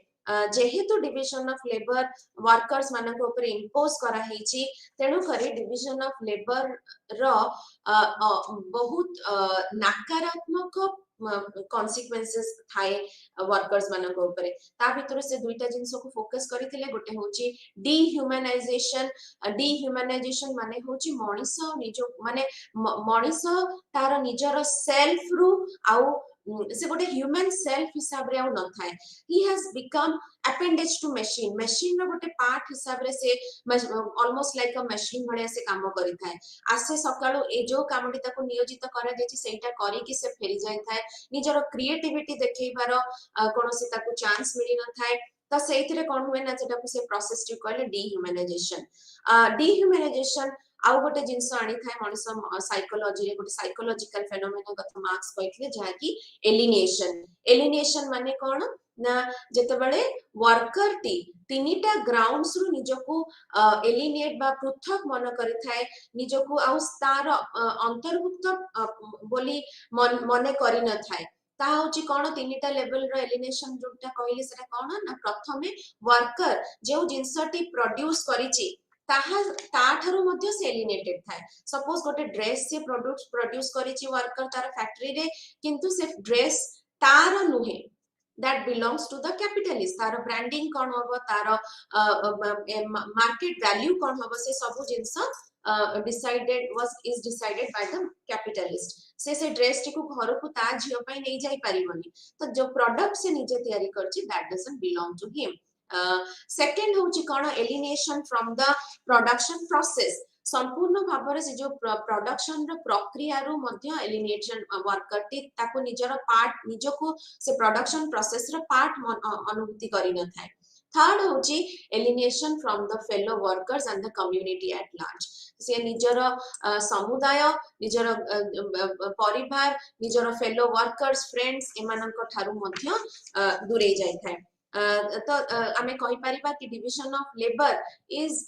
A: जेहेतु डिविजन ऑफ लेबर वर्कर्स मानक ऊपर इंपोज करा हेची तेणु करी डिविजन ऑफ लेबर रो बहुत नकारात्मक कॉन्सिक्वेंसेस थाए वर्कर्स मानक ऊपर ता भितर से दुईटा जिंस को फोकस करथिले गोटे होची डिह्यूमनाइजेशन माने होची मनिष निजो माने मनिष तार निजर सेल्फ रु आउ से गोटे ह्यूमन सेल्फ हिसाब रे आउ न थाए he has become appendage to machine रो गोटे पार्ट हिसाब रे से almost like a machine भले से काम करि थाए आसे सकाळो ए जो कामडी ताको नियोजित करा जेछि सेटा करी कि से फेरी जाय थाए निजरो क्रिएटिविटी देखैबार कोनोसी ताको चांस मिली न थाए त सेइतरे कोन हुए ना सेटा को से प्रोसेस टू कहले डिह्यूमनाइजेशन आउ गोटे जिंस आनी थाए मनिष साइकोलॉजी रे गोटे साइकोलॉजिकल फेनोमेना कथा मार्क्स कहथिले जहा कि एलिनेशन माने कोन ना जेतेबेले वर्कर टी तीनिटा ग्राउंड्स रु निजको एलिनेट बा पृथक मन करि थाए निजको आउ तार अंतर्भुक्त बोली मने करि न थाए ता होची कोन तीनिटा लेवल रो एलिनेशन जोटा कहले सेटा कोन ना प्रथमे वर्कर जे जिंसटी प्रोड्यूस करिछि ताठारु मध्य से एलिनेटेड थाए सपोज गोटे ड्रेस से प्रोड्यूस करिछि वर्कर तार फैक्ट्री रे किंतु से ड्रेस तार नुहे that belongs to the capitalist तार ब्रांडिंग कोन होबो तार मार्केट वैल्यू कोन होबो से सब जिंस is decided by the capitalist से ड्रेस टी को घर को ता झियो पई नै जाई परिबनी तो जो प्रोडक्ट से निजे तयारी करछि that doesn't belong to him second होची कोन alienation from the production process संपूर्ण भाबरे से जो प्रोडक्शन रो प्रक्रिया रो मध्य एलिनेशन वर्कर टी ताको निजर पार्ट निजको से प्रोडक्शन प्रोसेस रो पार्ट अनुभूति करि न थाए थर्ड होची alienation from the fellow workers and the community at large से निजर समुदाय निजर परिवार निजर फेलो वर्कर्स फ्रेंड्स एमानक ठारू मध्य दूरे जाय थाए तो आमे कहि परिबा कि division of labour is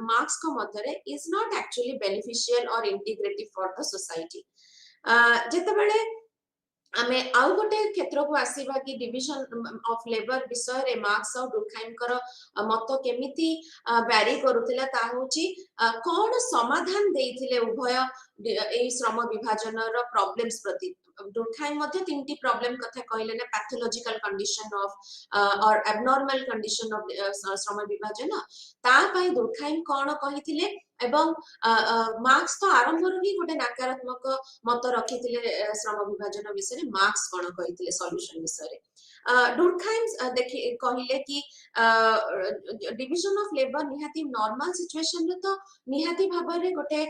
A: marks को मतरे इज नॉट एक्चुअली बेनिफिशियल और इंटीग्रेटिव फॉर द सोसाइटी जेतेबेले आमे आउ गोटे क्षेत्र को आसीबा कि डिविजन ऑफ लेबर विषय रे मार्क्स और डुरखाइम कर मत केमिति वैरी करूतिला ता होची कोन समाधान देइथिले उभय ए श्रम विभाजन रो प्रॉब्लम्स प्रति डुरखाइम मध्ये तीनटी प्रॉब्लम कथा कहले ना पैथोलॉजिकल कंडीशन ऑफ और एबनॉर्मल कंडीशन ऑफ श्रम विभाजन ता पई डुरखाइम कोन कहिथिले एवं मार्क्स तो आरंभ रु ही गोटे नकारात्मक मत रखिथिले श्रम विभाजन विषय रे मार्क्स कोन कहिथिले सॉल्यूशन विषय रे डुरखाइम देखि कहिले कि डिविजन ऑफ लेबर निहाती नॉर्मल सिचुएशन रे तो निहाती भाबरे गोटे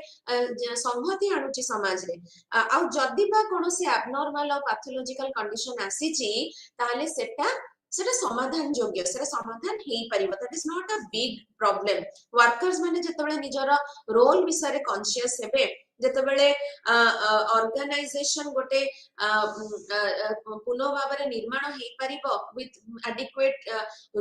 A: संहति आनुची समाज रे आ जदी बा कोनोसी एबनॉर्मल और पैथोलॉजिकल कंडीशन आसीची ताले सेटा समाधान योग्य सेटा समाधान हेई परिबो that is not a big problem workers माने जतबेले निजर रोल विषय कॉन्शियस हेबे जतबेले ऑर्गेनाइजेशन गोटे पुनः भाबरे निर्माण हेई परिबो with adequate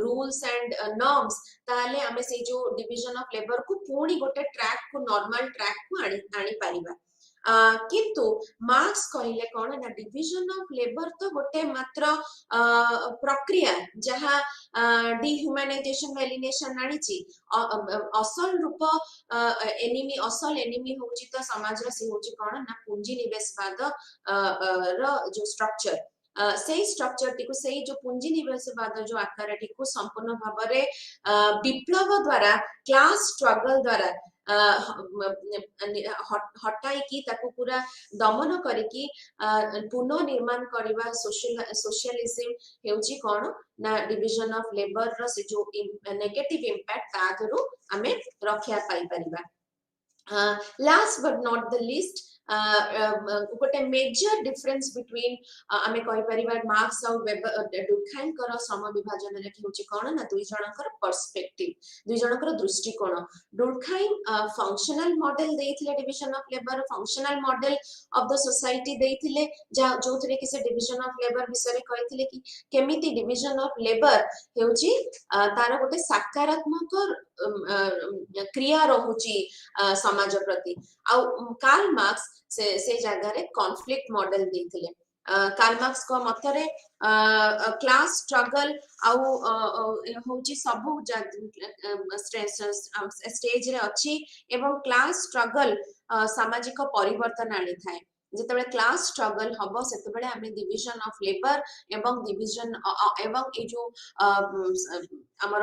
A: rules and norms ताले हमें से जो डिविजन ऑफ लेबर को पूरी गोटे ट्रैक को नॉर्मल ट्रैक को आनी परिबा किंतु मार्क्स कहले कोन ना डिविजन ऑफ लेबर तो गोटे मात्र प्रक्रिया जहा डिह्यूमनाइजेशन एलिनेशन आनीची असल रूप असल एनिमी होची तो समाज रा से होची कोन ना पूंजी निवेशवाद रो जो स्ट्रक्चर सेही स्ट्रक्चर टी को सेही जो पूंजी निवेशवाद जो आकार टी को संपूर्ण भाबरे विप्लव द्वारा क्लास स्ट्रगल द्वारा हटाई की ताको पूरा दमन करिकी पुनः निर्माण करबा सोशलिज्म हेउची कोन ना डिविजन ऑफ लेबर रो से जो नेगेटिव इंपैक्ट तादरो हमें रक्षा पाई परिबा last but not the least गोटे मेजर डिफरेंस बिटवीन आमे कहि परिबा मार्क्स और डुरखाइम कर श्रम विभाजन रे होची कोन ना दुई जनकर पर्सपेक्टिव दुई जनकर दृष्टिकोण डुरखाइम फंक्शनल मॉडल देथिले division of labour functional model of the society देथिले जो थरे कि से डिविजन ऑफ लेबर विषय कहिथिले कि केमिति डिविजन ऑफ लेबर हेउची तार गोटे सकारात्मक क्रिया रहुची समाज प्रति आ कार्ल मार्क्स से जगह रे कॉन्फ्लिक्ट मॉडल देथिले कार्ल मार्क्स को मतरे क्लास स्ट्रगल आउ होची सबु स्टेज रे अछि एवं क्लास स्ट्रगल सामाजिक परिवर्तन आनी थाए जिते क्लास स्ट्रगल हम से आम डिविजन ऑफ लेबर एवं डिविजन एवं ये जो आमर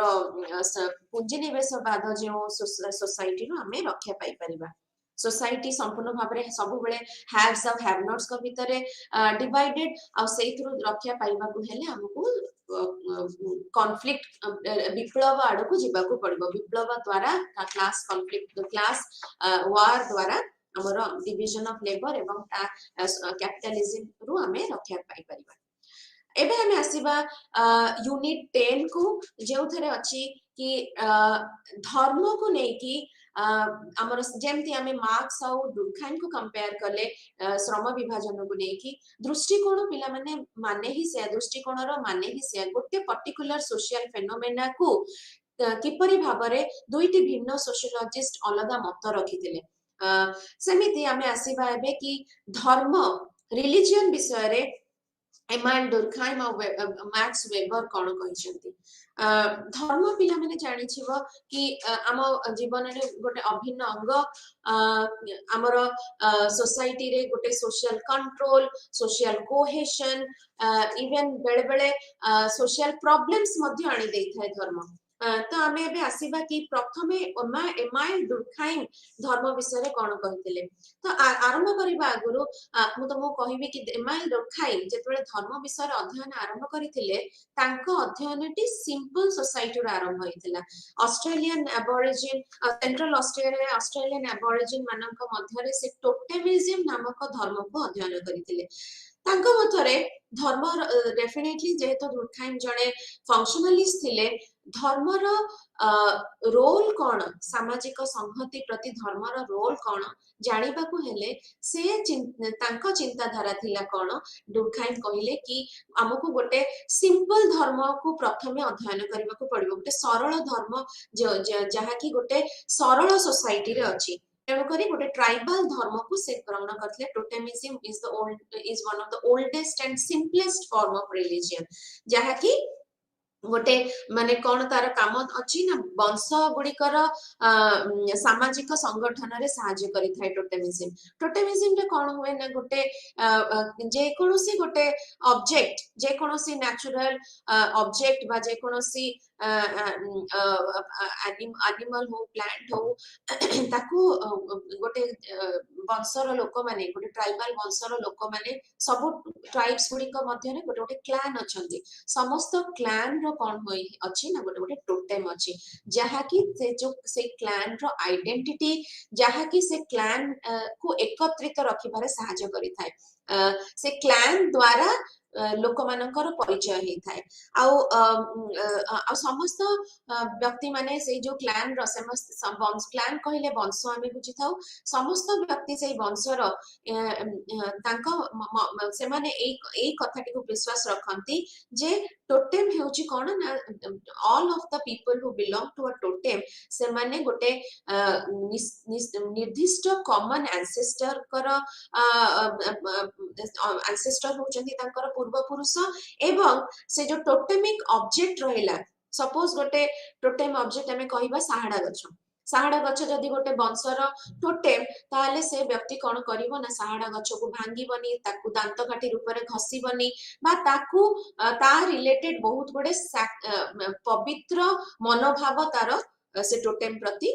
A: पुंजीनिवेशवाद जो सोसाइटी आम रक्षा पाई परिबा सोसाइटी संपूर्ण भाव में सब बेले हैव्स और हैव नॉट्स को भितर डिवाइडेड आ सेथरु रक्षा पाइबा को हेले हमको कॉन्फ्लिक्ट विप्लव आड़ को जीवा को पड़िबो विप्लव द्वारा क्लास कॉन्फ्लिक्ट क्लास वार द्वारा हमर डिविजन ऑफ लेबर एवं कैपिटलिज्म रु हमें रक्षा पाई परिबा एबे हमें आसीबा यूनिट 10 को जो थरे अछि कि धर्म को नहीं कि आमर जेमती आमे मार्क्स और डुरखाइम को कंपेयर कले श्रम विभाजन को नहीं कि दृष्टिकोण पिला माने ही से दृष्टिकोण रो माने ही से गोटे पर्टिकुलर सोशल फेनोमेना को किपरि भाबरे दुईटी भिन्न सोशियोलॉजिस्ट अलग मत रखिथिले सेमिति आमे आसीबा एबे कि धर्म रिलीजियन विषय रे एमाइल डुरखाइम और मैक्स वेबर कौन कहिसेंती धर्म पिला माने जानि छिबो कि आम जीवन रे गोटे अभिन्न अंग आमर सोसाइटी रे गोटे social control social cohesion even बेले बेले सोशल प्रॉब्लम्स मध्ये आनी देइ थाए धर्म तो आमे एबे आसीबा कि प्रथमे एमाइल डुरखाइम धर्म विषय रे कोन कहितले तो आरंभ करिबा आगुरु मु तुमको कहिबी कि एमाइल डुरखाइम जेतबेले धर्म विषय रे अध्ययन आरंभ करिथिले तांको अध्ययनटी सिंपल सोसाइटी रे आरंभ होइतिला Australian Aborigine central Australian Aborigine मानक मध्य रे से टोटेमिज्म नामक धर्म को अध्ययन करिथिले तांको मथरे धर्म डेफिनेटली जेहेतु डुरखाइम जणे फंक्शनलिस्ट थिले धर्मर रोल कौन सामाजिक संहति प्रति धर्मर रोल कौन जानिबा को हेले से तांको चिंताधारा थिला कौन डुरखाइम कहिले कि हमको गोटे सिंपल धर्म को प्रथमे अध्ययन करबा को पड़िबो गोटे सरल धर्म जहा कि गोटे सरल सोसाइटी रे अछि तेणुकरी गोटे ट्राइबल धर्म को से ग्रहण करथिले totemism is one of the oldest and simplest form of religion जहा कि गोटे माने कौन तार काम अछि ना वंश गुड़िकर सामाजिक संगठन रे साहाय्य करि थाए टोटेमिज्म रे कौन हुए ना गोटे जे कोनोसी गोटे ऑब्जेक्ट जे कोनोसी नेचुरल ऑब्जेक्ट बा जे कोनोसी एनिमल हो प्लांट हो ताकू गोटे वंशर लोक माने गोटे ट्राइबल वंशर लोक माने सब ट्राइब्स गुड़िक मध्य रे गोटे गोटे क्लान अछंती समस्त क्लान रो कौन होई अछि ना गोटे गोटे टोटेम अछि जहा कि से जो से क्लान रो आइडेंटिटी जहा कि से क्लान को एकत्रित रखिबारे सहायता करि थाए से क्लान द्वारा लोक मानकर परिचय हे थाए आ समस्त व्यक्ति माने से जो क्लान रो समस्त वंश क्लान कहिले वंश आमे बुझी थाउ समस्त व्यक्ति से वंशर तांको से माने एक कथाटी को विश्वास रखंती जे टोटेम हेउची कोन ना all of the people who belong to a totem से माने गोटे निर्दिष्ट कॉमन एंसेस्टर कर एंसेस्टर होचंती तांकर पूर्व पुरुष एवं से जो टोटेमिक ऑब्जेक्ट रहिला सपोज गोटे टोटेम ऑब्जेक्ट हमें कहिबा साहाडा गछ साहाडा गछ जदि गोटे वंशर टोटेम ताले से व्यक्ति कोन करिवो ना साहाडा गछ को भांगीबनी ताकू दांत काटी रूप रे घसीबनी बा ताकू ता रिलेटेड बहुत बड़े पवित्र मनोभाव तार से टोटेम प्रति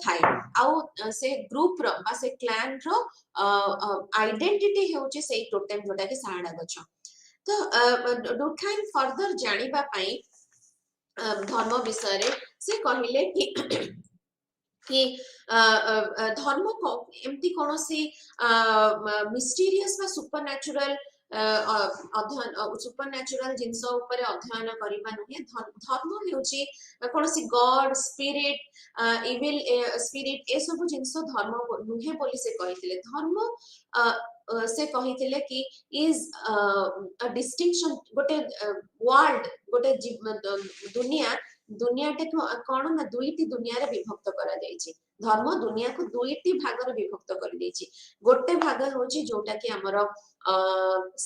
A: थाए आउ से ग्रुप रो बा से क्लान रो आइडेंटिटी हेउची से टोटेम जोटा कि साहाडा गछ तो डुरखाइम फर्दर जानिबा पई धर्म विषय रे से कहिले कि कि धर्म एमती कौन सी मिस्टीरियस बा सुपरनैचुरल अध्ययन सुपरनैचुरल जिनस ऊपर अध्ययन करबा नुहे धर्म हेउची कौन सी गॉड स्पिरिट इविल स्पिरिट ए सब जिनस धर्म नुहे बोली से कहिथिले धर्म से कहिथिले कि इज अ डिस्टिंक्शन गोटे वर्ल्ड गोटे दुनिया दुनियाटे कौन ना दुईटी दुनिया रे विभक्त करा जायछि धर्म दुनिया को दुईटी भाग रे विभक्त कर देछि गोटे भाग होछि जोटा कि हमर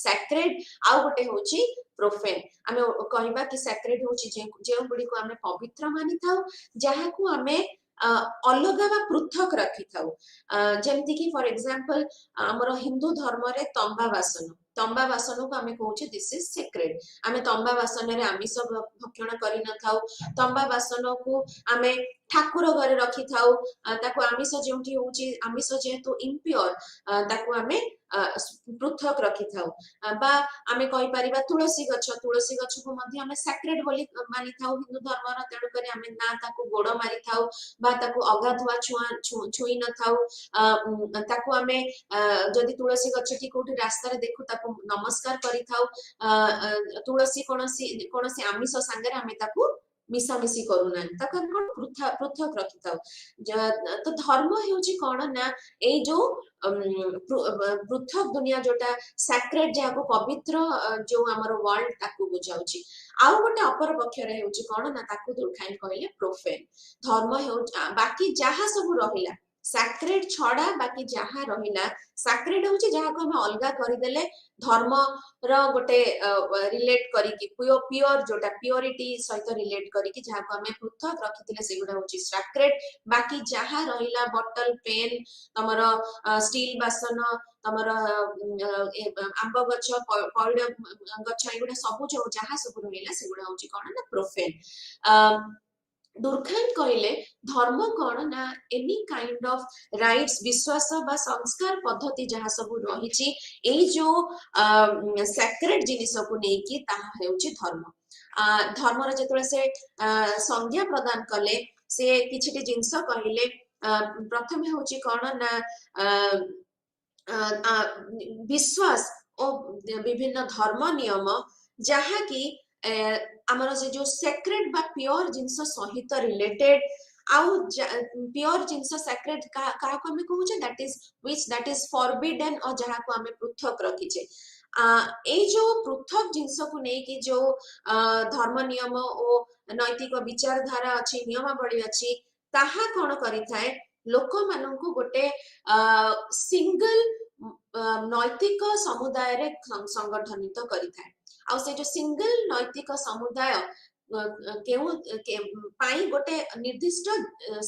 A: सैक्रेड आउ गोटे होछि प्रोफेन आमे कहबा कि सैक्रेड होछि जे गुडी को आमे पवित्र मानि थाउ जहा को आमे अलगा बा पृथक रखी थाउ जेमति कि फॉर एग्जांपल हमर हिंदू धर्म रे तंबा बासन को आमे कहूचे दिस इज सेक्रेड आमे तंबा बासन रे आमिष भक्षण करि न थाउ तंबा बासन को आमे ठाकुर घरे रखी थाउ ताको आमिष जेउठी होची आमिष जेहेतु इम्प्योर ताको आमे पृथक रखी थाउ बा आमे कहि परिबा तुलसी गछ को मध्ये आमे सैक्रेड बोली मानि थाउ हिंदू धर्म रा तेणु करी आमे ना ताको गोड़ मारि थाउ बा ताको अगाधुआ छुई न थाउ ताको आमे जदि तुलसी गछटी कोठी रास्ता रे देखु ताको नमस्कार करि थाउ तुलसी कोनसी आमिष संगे आमे ताको मिसामिसी करूना ताको पृथक रखी थाउ तो धर्म हेउची कोन ना ए जो पृथक दुनिया जोटा सैक्रेड जाको पवित्र जो हमर वर्ल्ड ताको बुझाउची आउ गोटे अपर पक्ष रे हेउची कोन ना ताको दुर्खाइन कहले प्रोफेन धर्म हेउ बाकी जहा सब रहिला सैक्रेड छड़ा बाकी जहा रहिला सैक्रेड होची जहा को हम अलगा करि देले धर्म रो गोटे रिलेट करी कि प्योर जोटा प्योरिटी सहित रिलेट करी कि जहा को हमें पृथक रखिथिले सेगुडा होची सैक्रेड बाकी जहा रहिला बॉटल पेन तमर स्टील बासन तमर आंब गछ पइड गछ एगुडा सब जो जहा सब रहिला सेगुडा होची कोन ना प्रोफेन दुर्खाइन कहले धर्म कौन ना एनी काइंड ऑफ राइट्स विश्वास बा संस्कार पद्धति जहा सब रही ए जो सैक्रेड जिनिस को नहीं कि ताहा हेउची धर्म धर्म रे जेतले से संज्ञा प्रदान कले से किछिटे जिंस कहले प्रथम हेउची कौन ना विश्वास और विभिन्न धर्म नियम जहा कि आमर से जो सेक्रेड बा प्योर जिंस सहित रिलेटेड आउ प्योर जिंस सेक्रेड का को हमें कहूचे दैट इज फॉरबिडन और जहा को हमें पृथक रखीचे ए जो पृथक जिंस को नहीं कि जो धर्म नियम और नैतिक विचारधारा अच्छी नियमावली अच्छी ताहा कौन करि थाए लोक माननकु गोटे सिंगल नैतिक समुदाय रे संगठनित करि थाए आ से जो सिंगल नैतिक समुदाय पाई गोटे निर्दिष्ट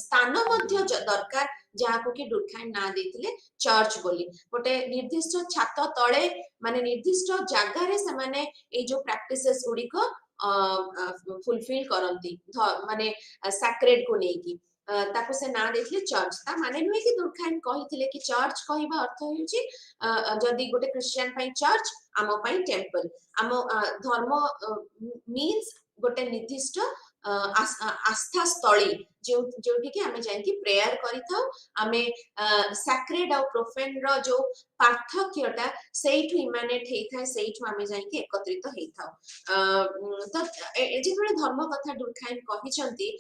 A: स्थान मध्य दरकार जहाँ को कि दुर्खाइन ना देथिले चर्च बोली गोटे निर्दिष्ट छात तले माने निर्दिष्ट जगह रे से माने ए जो प्रैक्टिसेस गुडी को फुलफिल करंती माने सैक्रेड को नेकी ताको से ना देखले चर्च ता माने नुहे कि दुर्खाइन कहिथिले कि चर्च कहबा अर्थ होउची जदी गोटे क्रिश्चियन पई चर्च आम पई टेंपल आम धर्म मीन्स गोटे निर्दिष्ट आस्था स्थली जोटी कि आमे जाई कि प्रेयर करि थाउ आमे सैक्रेड और प्रोफेन रो जो पार्थक्यटा सेइठु इमानेट हेइ थाए सेइठु आमे जाई कि एकत्रित हेइ थाउ तो जेतबे धर्म कथा दुर्खाइन कहिसंती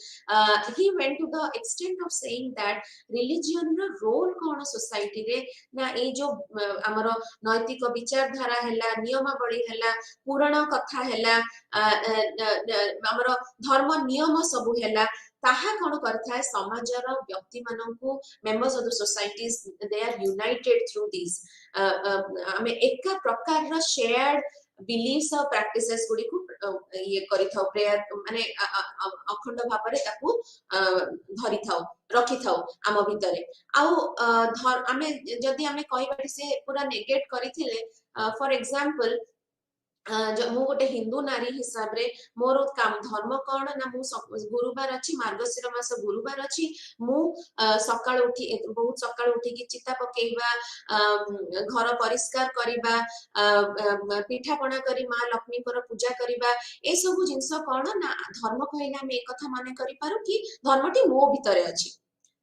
A: he went to the extent of saying that religion रो रोल कोन सोसाइटी रे ना ए जो हमर नैतिक विचारधारा हैला नियमावली हैला पुराण कथा हैला हमर धर्म नियम सब हैला ताहा कौन करता समाजर व्यक्ति मानू members of the societies they are united through this आमे एक प्रकार शेयर्ड बिलीव्स और प्रैक्टिसेस गुडी को ये करि थाउ प्रेयर माने अखंड भाव रे ताकू धरि थाउ रखि थाउ आम भितरे आउ आमे जदी आमे कहबा से पूरा नेगेट करिथिले फॉर एग्जांपल मु गोटे हिंदू नारी हिसाब रे मोर काम धर्म कौन ना मु गुरुवार अच्छी मार्गशीर मास गुरुवार अच्छी मु सकाळ उठी बहुत सकाळ उठी कि चिता पकेइबा घर परिष्कार करिबा पिठा पणा करी मां लक्ष्मी को पूजा करिबा ए सब जिंस कौन ना धर्म कहले हम एक कथा माने करि पारु कि धर्मटी मो भितरे अछि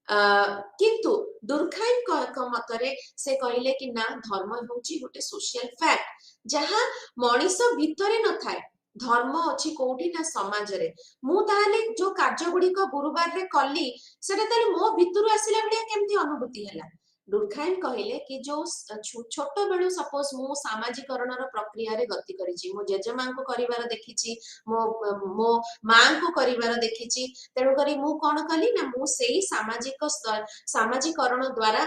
A: किंतु दुर्खाइम मतरे से कहले कि ना धर्म होची गोटे सोशल फैक्ट जहा मनीष भितरे न थाए धर्म अच्छी कोठी ना समाज रे मु ताले जो कार्य गुड़िक गुरुवार रे कली सेटा ताले मो भितरु आसिला बलिया केमती अनुभूति हला दुर्खाइम कहले कि जो छोट बेलू सपोज मु सामाजिकरण प्रक्रिया रे गति करिछि मो जेजेमा को करिवार देखिछि मो मो मां को करिवार देखिछि तेणु करी मु कोन कली ना मु सेही सामाजिकरण द्वारा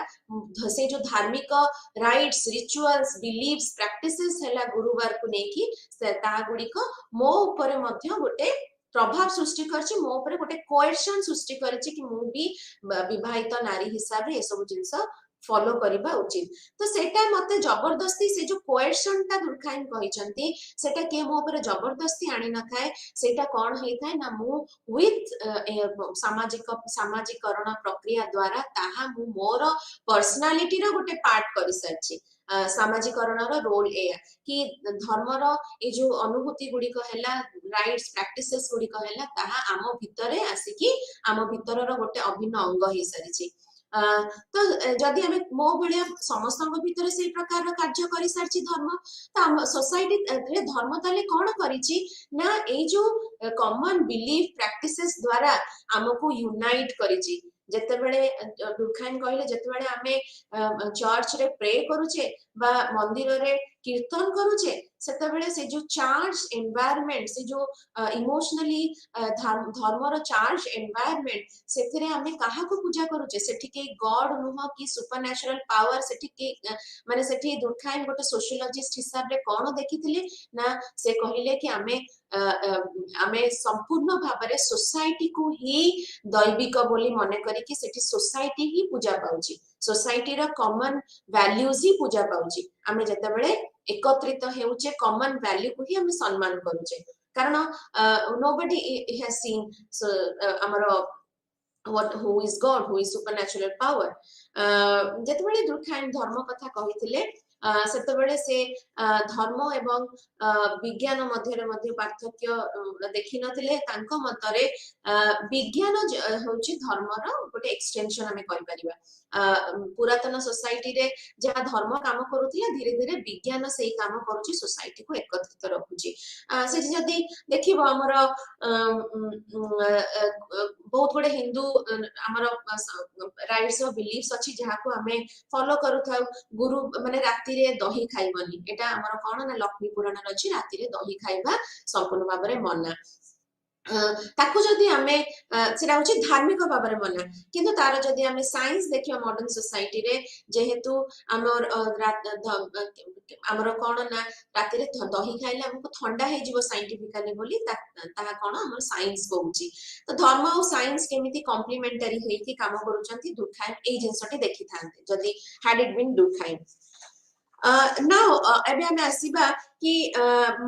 A: से जो धार्मिक राइट्स रिचुअल्स बिलीव्स प्रैक्टिसेस हैला गुरुवार को नेकी ता गुड़िक मो ऊपर मध्य गोटे प्रभाव सृष्टि करछि मो ऊपर गोटे कोएर्शन सृष्टि करछि कि मु भी विवाहित नारी हिसाब रे ए सब जिंस फॉलो करबा उचित तो सेटा मते जबरदस्ती से जो कोएर्शन ता दुर्खाइम कहिसंती सेटा के मो ऊपर जबरदस्ती आनी न थाए सेटा कोन हेइ थाए ना मु विथ सामाजिकरण प्रक्रिया द्वारा ताहा मु मोर पर्सनालिटी रो गोटे पार्ट करि सरछि सामाजिकरण रोल ए कि धर्मर ए जो अनुभूति गुड़ी है राइट्स प्रैक्टिसेस गुड़ी है ताहा आम भितरे आसिकी आम भितर गोटे अभिन्न अंग हो सारी तो जदि आम मो भाया समस्त भितर से प्रकार कार्य कर सारी धर्म तो सोसाइटी धर्म ताले कौन करिछि ना ए जो कॉमन बिलीफ प्रैक्टिसेस द्वारा आमको यूनाइट करिछि जेतेबेले दुर्खाइम कहले जेतेबेले आमे चर्च रे प्रे करूचे बा मंदिर रे कीर्तन करूचे सेतेबेले से जो चार्ज एनवायरनमेंट से जो इमोशनली धर्मर चार्ज एनवायरनमेंट सेथिरे आमे काहा को पूजा करूचे सेठी के गॉड नुह कि सुपरनैचुरल पावर सेठी के माने सेठी दुर्खाइम गोटे सोशियोलॉजिस्ट हिसाब रे कोन देखिथिले ना से कहिले कि आमे आमे संपूर्ण भाबरे सोसाइटी को ही दैविक बोली मने करी कि सेठी सोसाइटी ही पूजा पाउची सोसाइटी रा कॉमन वैल्यूज ही पूजा पाउची आमे जेतेबेले एकत्रित हेउचे कॉमन वैल्यू को ही हम सम्मान करूचे कारण nobody has seen so amaro what who is god who is supernatural power जेतेबेले दुर्खाइम धर्म कथा कहिथिले सेतेबेले से धर्म एवं विज्ञान मध्य पार्थक्य देखि नथिले तांको मतरे विज्ञान होची धर्मर गोटे एक्सटेंशन हमें कहि परिबा पुरातन सोसाइटी रे जहा धर्म काम करूथिला धीरे धीरे विज्ञान सेही काम करूची सोसाइटी को एकत्रित रखुची से जदी देखिबो हमर बहुत गुडे हिंदू हमर राइट्स ऑफ बिलीफ्स अछि जहा को हमें फॉलो करूथाउ गुरु माने राति रे दही खाइबनी एटा हमर कोन ना लक्ष्मी पुराण अछि राति रे दही खाइबा संपूर्ण भाबरे मना ताकू जदि आमे सेटा होची धार्मिक भाबरे मना किंतु तार जदि आमे साइंस देखियो मॉडर्न सोसाइटी रे जेहेतु हमर हमर कोन ना राति रे दही खाइले हमको ठंडा हे जीवो साइंटिफिकली बोली ताहा कोन हमर साइंस कहूची तो धर्म और साइंस केमिति कॉम्प्लीमेंटरी हेई कि काम करूचंती दुर्खाइम ए जिंसटी देखि थांते जदि had it been Durkheim now एबे हमें आसीबा कि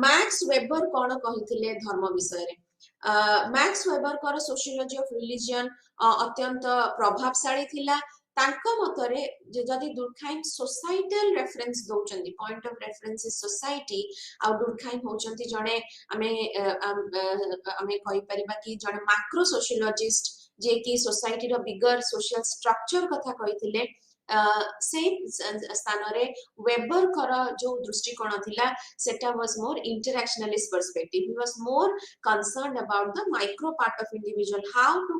A: मैक्स वेबर कोन कहिथिले धर्म विषय रे मैक्स वेबर कर सोशियोलॉजी ऑफ रिलीजन अत्यंत प्रभावशाली थिला तांको मतरे जदि दुर्खाइम सोसाइटल रेफरेंस दोचंदी point of reference is society आ दुर्खाइम होचंती जणे हमें कहि परिबा कि जणे मैक्रो सोशियोलॉजिस्ट जे कि सोसाइटी रो बिगर सोशल स्ट्रक्चर कथा कहिथिले से स्थान रे वेबर कर जो दृष्टिकोण थिला सेटा was more interactionalist perspective he was more concerned about the micro part of individual how to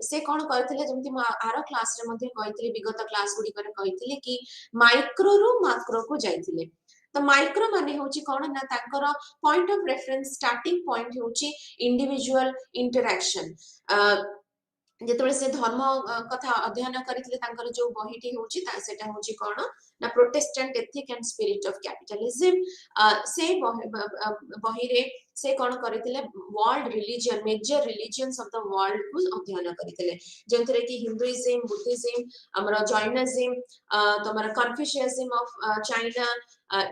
A: say कोन कहथिले जेमति आरो क्लास रे मध्ये कहिथिले विगत क्लास गुडी करे कहिथिले कि माइक्रो रु माक्रो को जाइथिले तो माइक्रो माने होची कोन ना तांकर point of reference starting point होची इंडिविजुअल इंटरैक्शन जेतबे से धर्म कथा अध्ययन करथिले तांकर जो बहिटी होची सेटा होची कोन ना Protestant ethic and spirit of capitalism से बही रे से कोन करथिले world religion major religions of the world को अध्ययन करथिले जेंतरे कि हिंदुइज्म बुद्धिज्म हमर जैनिज्म तमर कन्फ्यूशियनिज्म ऑफ चाइना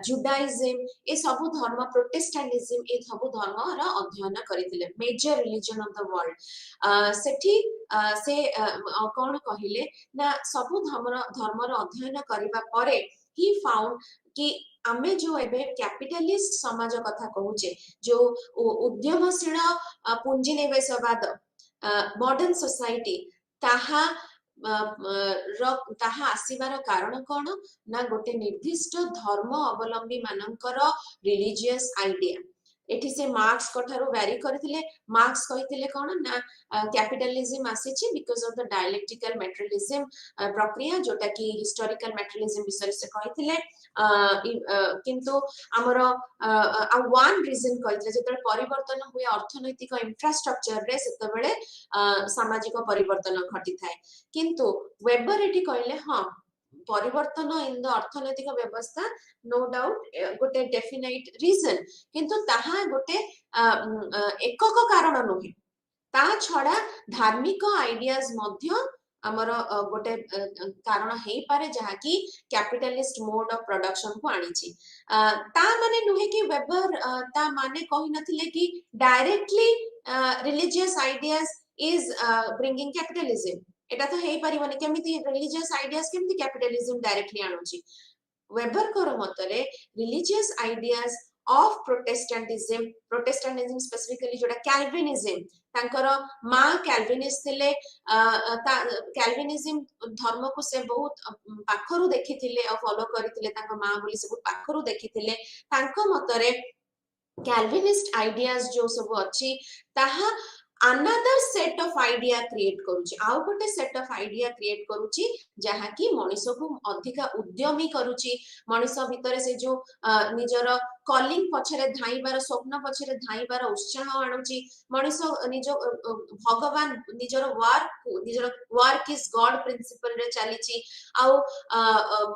A: जुडाइज्म ए सब धर्म प्रोटेस्टेंटिज्म ए सब धर्म रा अध्ययन करथिले major religion of the world सेठी से कोन कहिले ना सब धर्मर अध्ययन करिबा परे ही फाउंड कि आमे जो एबे कैपिटलिस्ट समाज कथा कहूचे जो उद्यमशील पुंजीनिवेशवाद मॉडर्न सोसाइटी ताहा ତାହା ଆସିବାର କାରଣ କଣ ନା ଗୋଟେ ନିର୍ଦ୍ଦିଷ୍ଟ ଧର୍ମ ଅବଲମ୍ବୀ ମାନଙ୍କର ରିଲିଜିୟସ୍ ଆଇଡିଆ। ଏଠି ସେ ମାର୍କ୍ସ ଠାରୁ ଭ୍ୟାରି କରିଥିଲେ। ମାର୍କ୍ସ କହିଥିଲେ କଣ ନା କ୍ୟାपिଟାଲିଜିମ ଆସିଛି ବିକଜ ଅଫ ଦ ଡାଇଲେକ୍ଟ୍ରିକାଲ ମେଟେରିଆଲିଜିମ ପ୍ରକ୍ରିୟା, ଯୋଉଟା କି ହିଷ୍ଟୋରିକାଲ ମେଟେରିଆଲିଜିମ ବିଷୟରେ ସେ କହିଥିଲେ। କିନ୍ତୁ ଆମର ଆଉ ୱାନ୍ ରିଜନ କହିଥିଲେ, ଯେତେବେଳେ ପରିବର୍ତ୍ତନ ହୁଏ ଅର୍ଥନୈତିକ ଇନଫ୍ରାଷ୍ଟ୍ରକ୍ଚରରେ ସେତେବେଳେ ସାମାଜିକ ପରିବର୍ତ୍ତନ ଘଟିଥାଏ। କିନ୍ତୁ ୱେବର ଏଠି କହିଲେ ହଁ ପରିବର୍ତ୍ତନ ଇନ ଦ ଅର୍ଥନୈତିକ ବ୍ୟବସ୍ଥା नो डाउट गोटे डेफिनाइट रीजन, किंतु ताहा गोटे एकक कारण नुहे, ता छड़ा धार्मिक आइडियाज मध्य आमर गोटे कारण हेई पारे जहा कि कैपिटलिस्ट मोड ऑफ प्रोडक्शन को आनी ता माने नुहे कि वेबर ता माने कहि नथिले कि directly religious ideas is bringing capitalism. एटा तो हेई परिबनी, केमिति रिलीजियस आइडियाज केमिति कैपिटलिज्म डायरेक्टली आनुची। वेबर कर मतरे religious ideas of Protestantism specifically जोटा कैल्विनिज्म, तांकर मां कैल्विनिस्ट थिले। कैल्विनिज्म धर्म को से बहुत पाखरु देखिथिले और फॉलो करिथिले, तांको मां बोली से बहुत पाखरु देखिथिले। तांको मतरे कैल्विनिस्ट आइडियाज जो सब अछि ताहा another set of idea create करूची, आउ गोटे सेट ऑफ आइडिया क्रिएट करूची जहा कि मनुष्य को अधिका उद्यमी करूची। मनुष्य भितर से जो निजर कलिंग पछरे धाइबार, स्वप्न पछरे धाइबार उत्साह आणुची। मनुष्य निज भगवान निजर वर्क इज गॉड प्रिंसिपल रे चलीची। आउ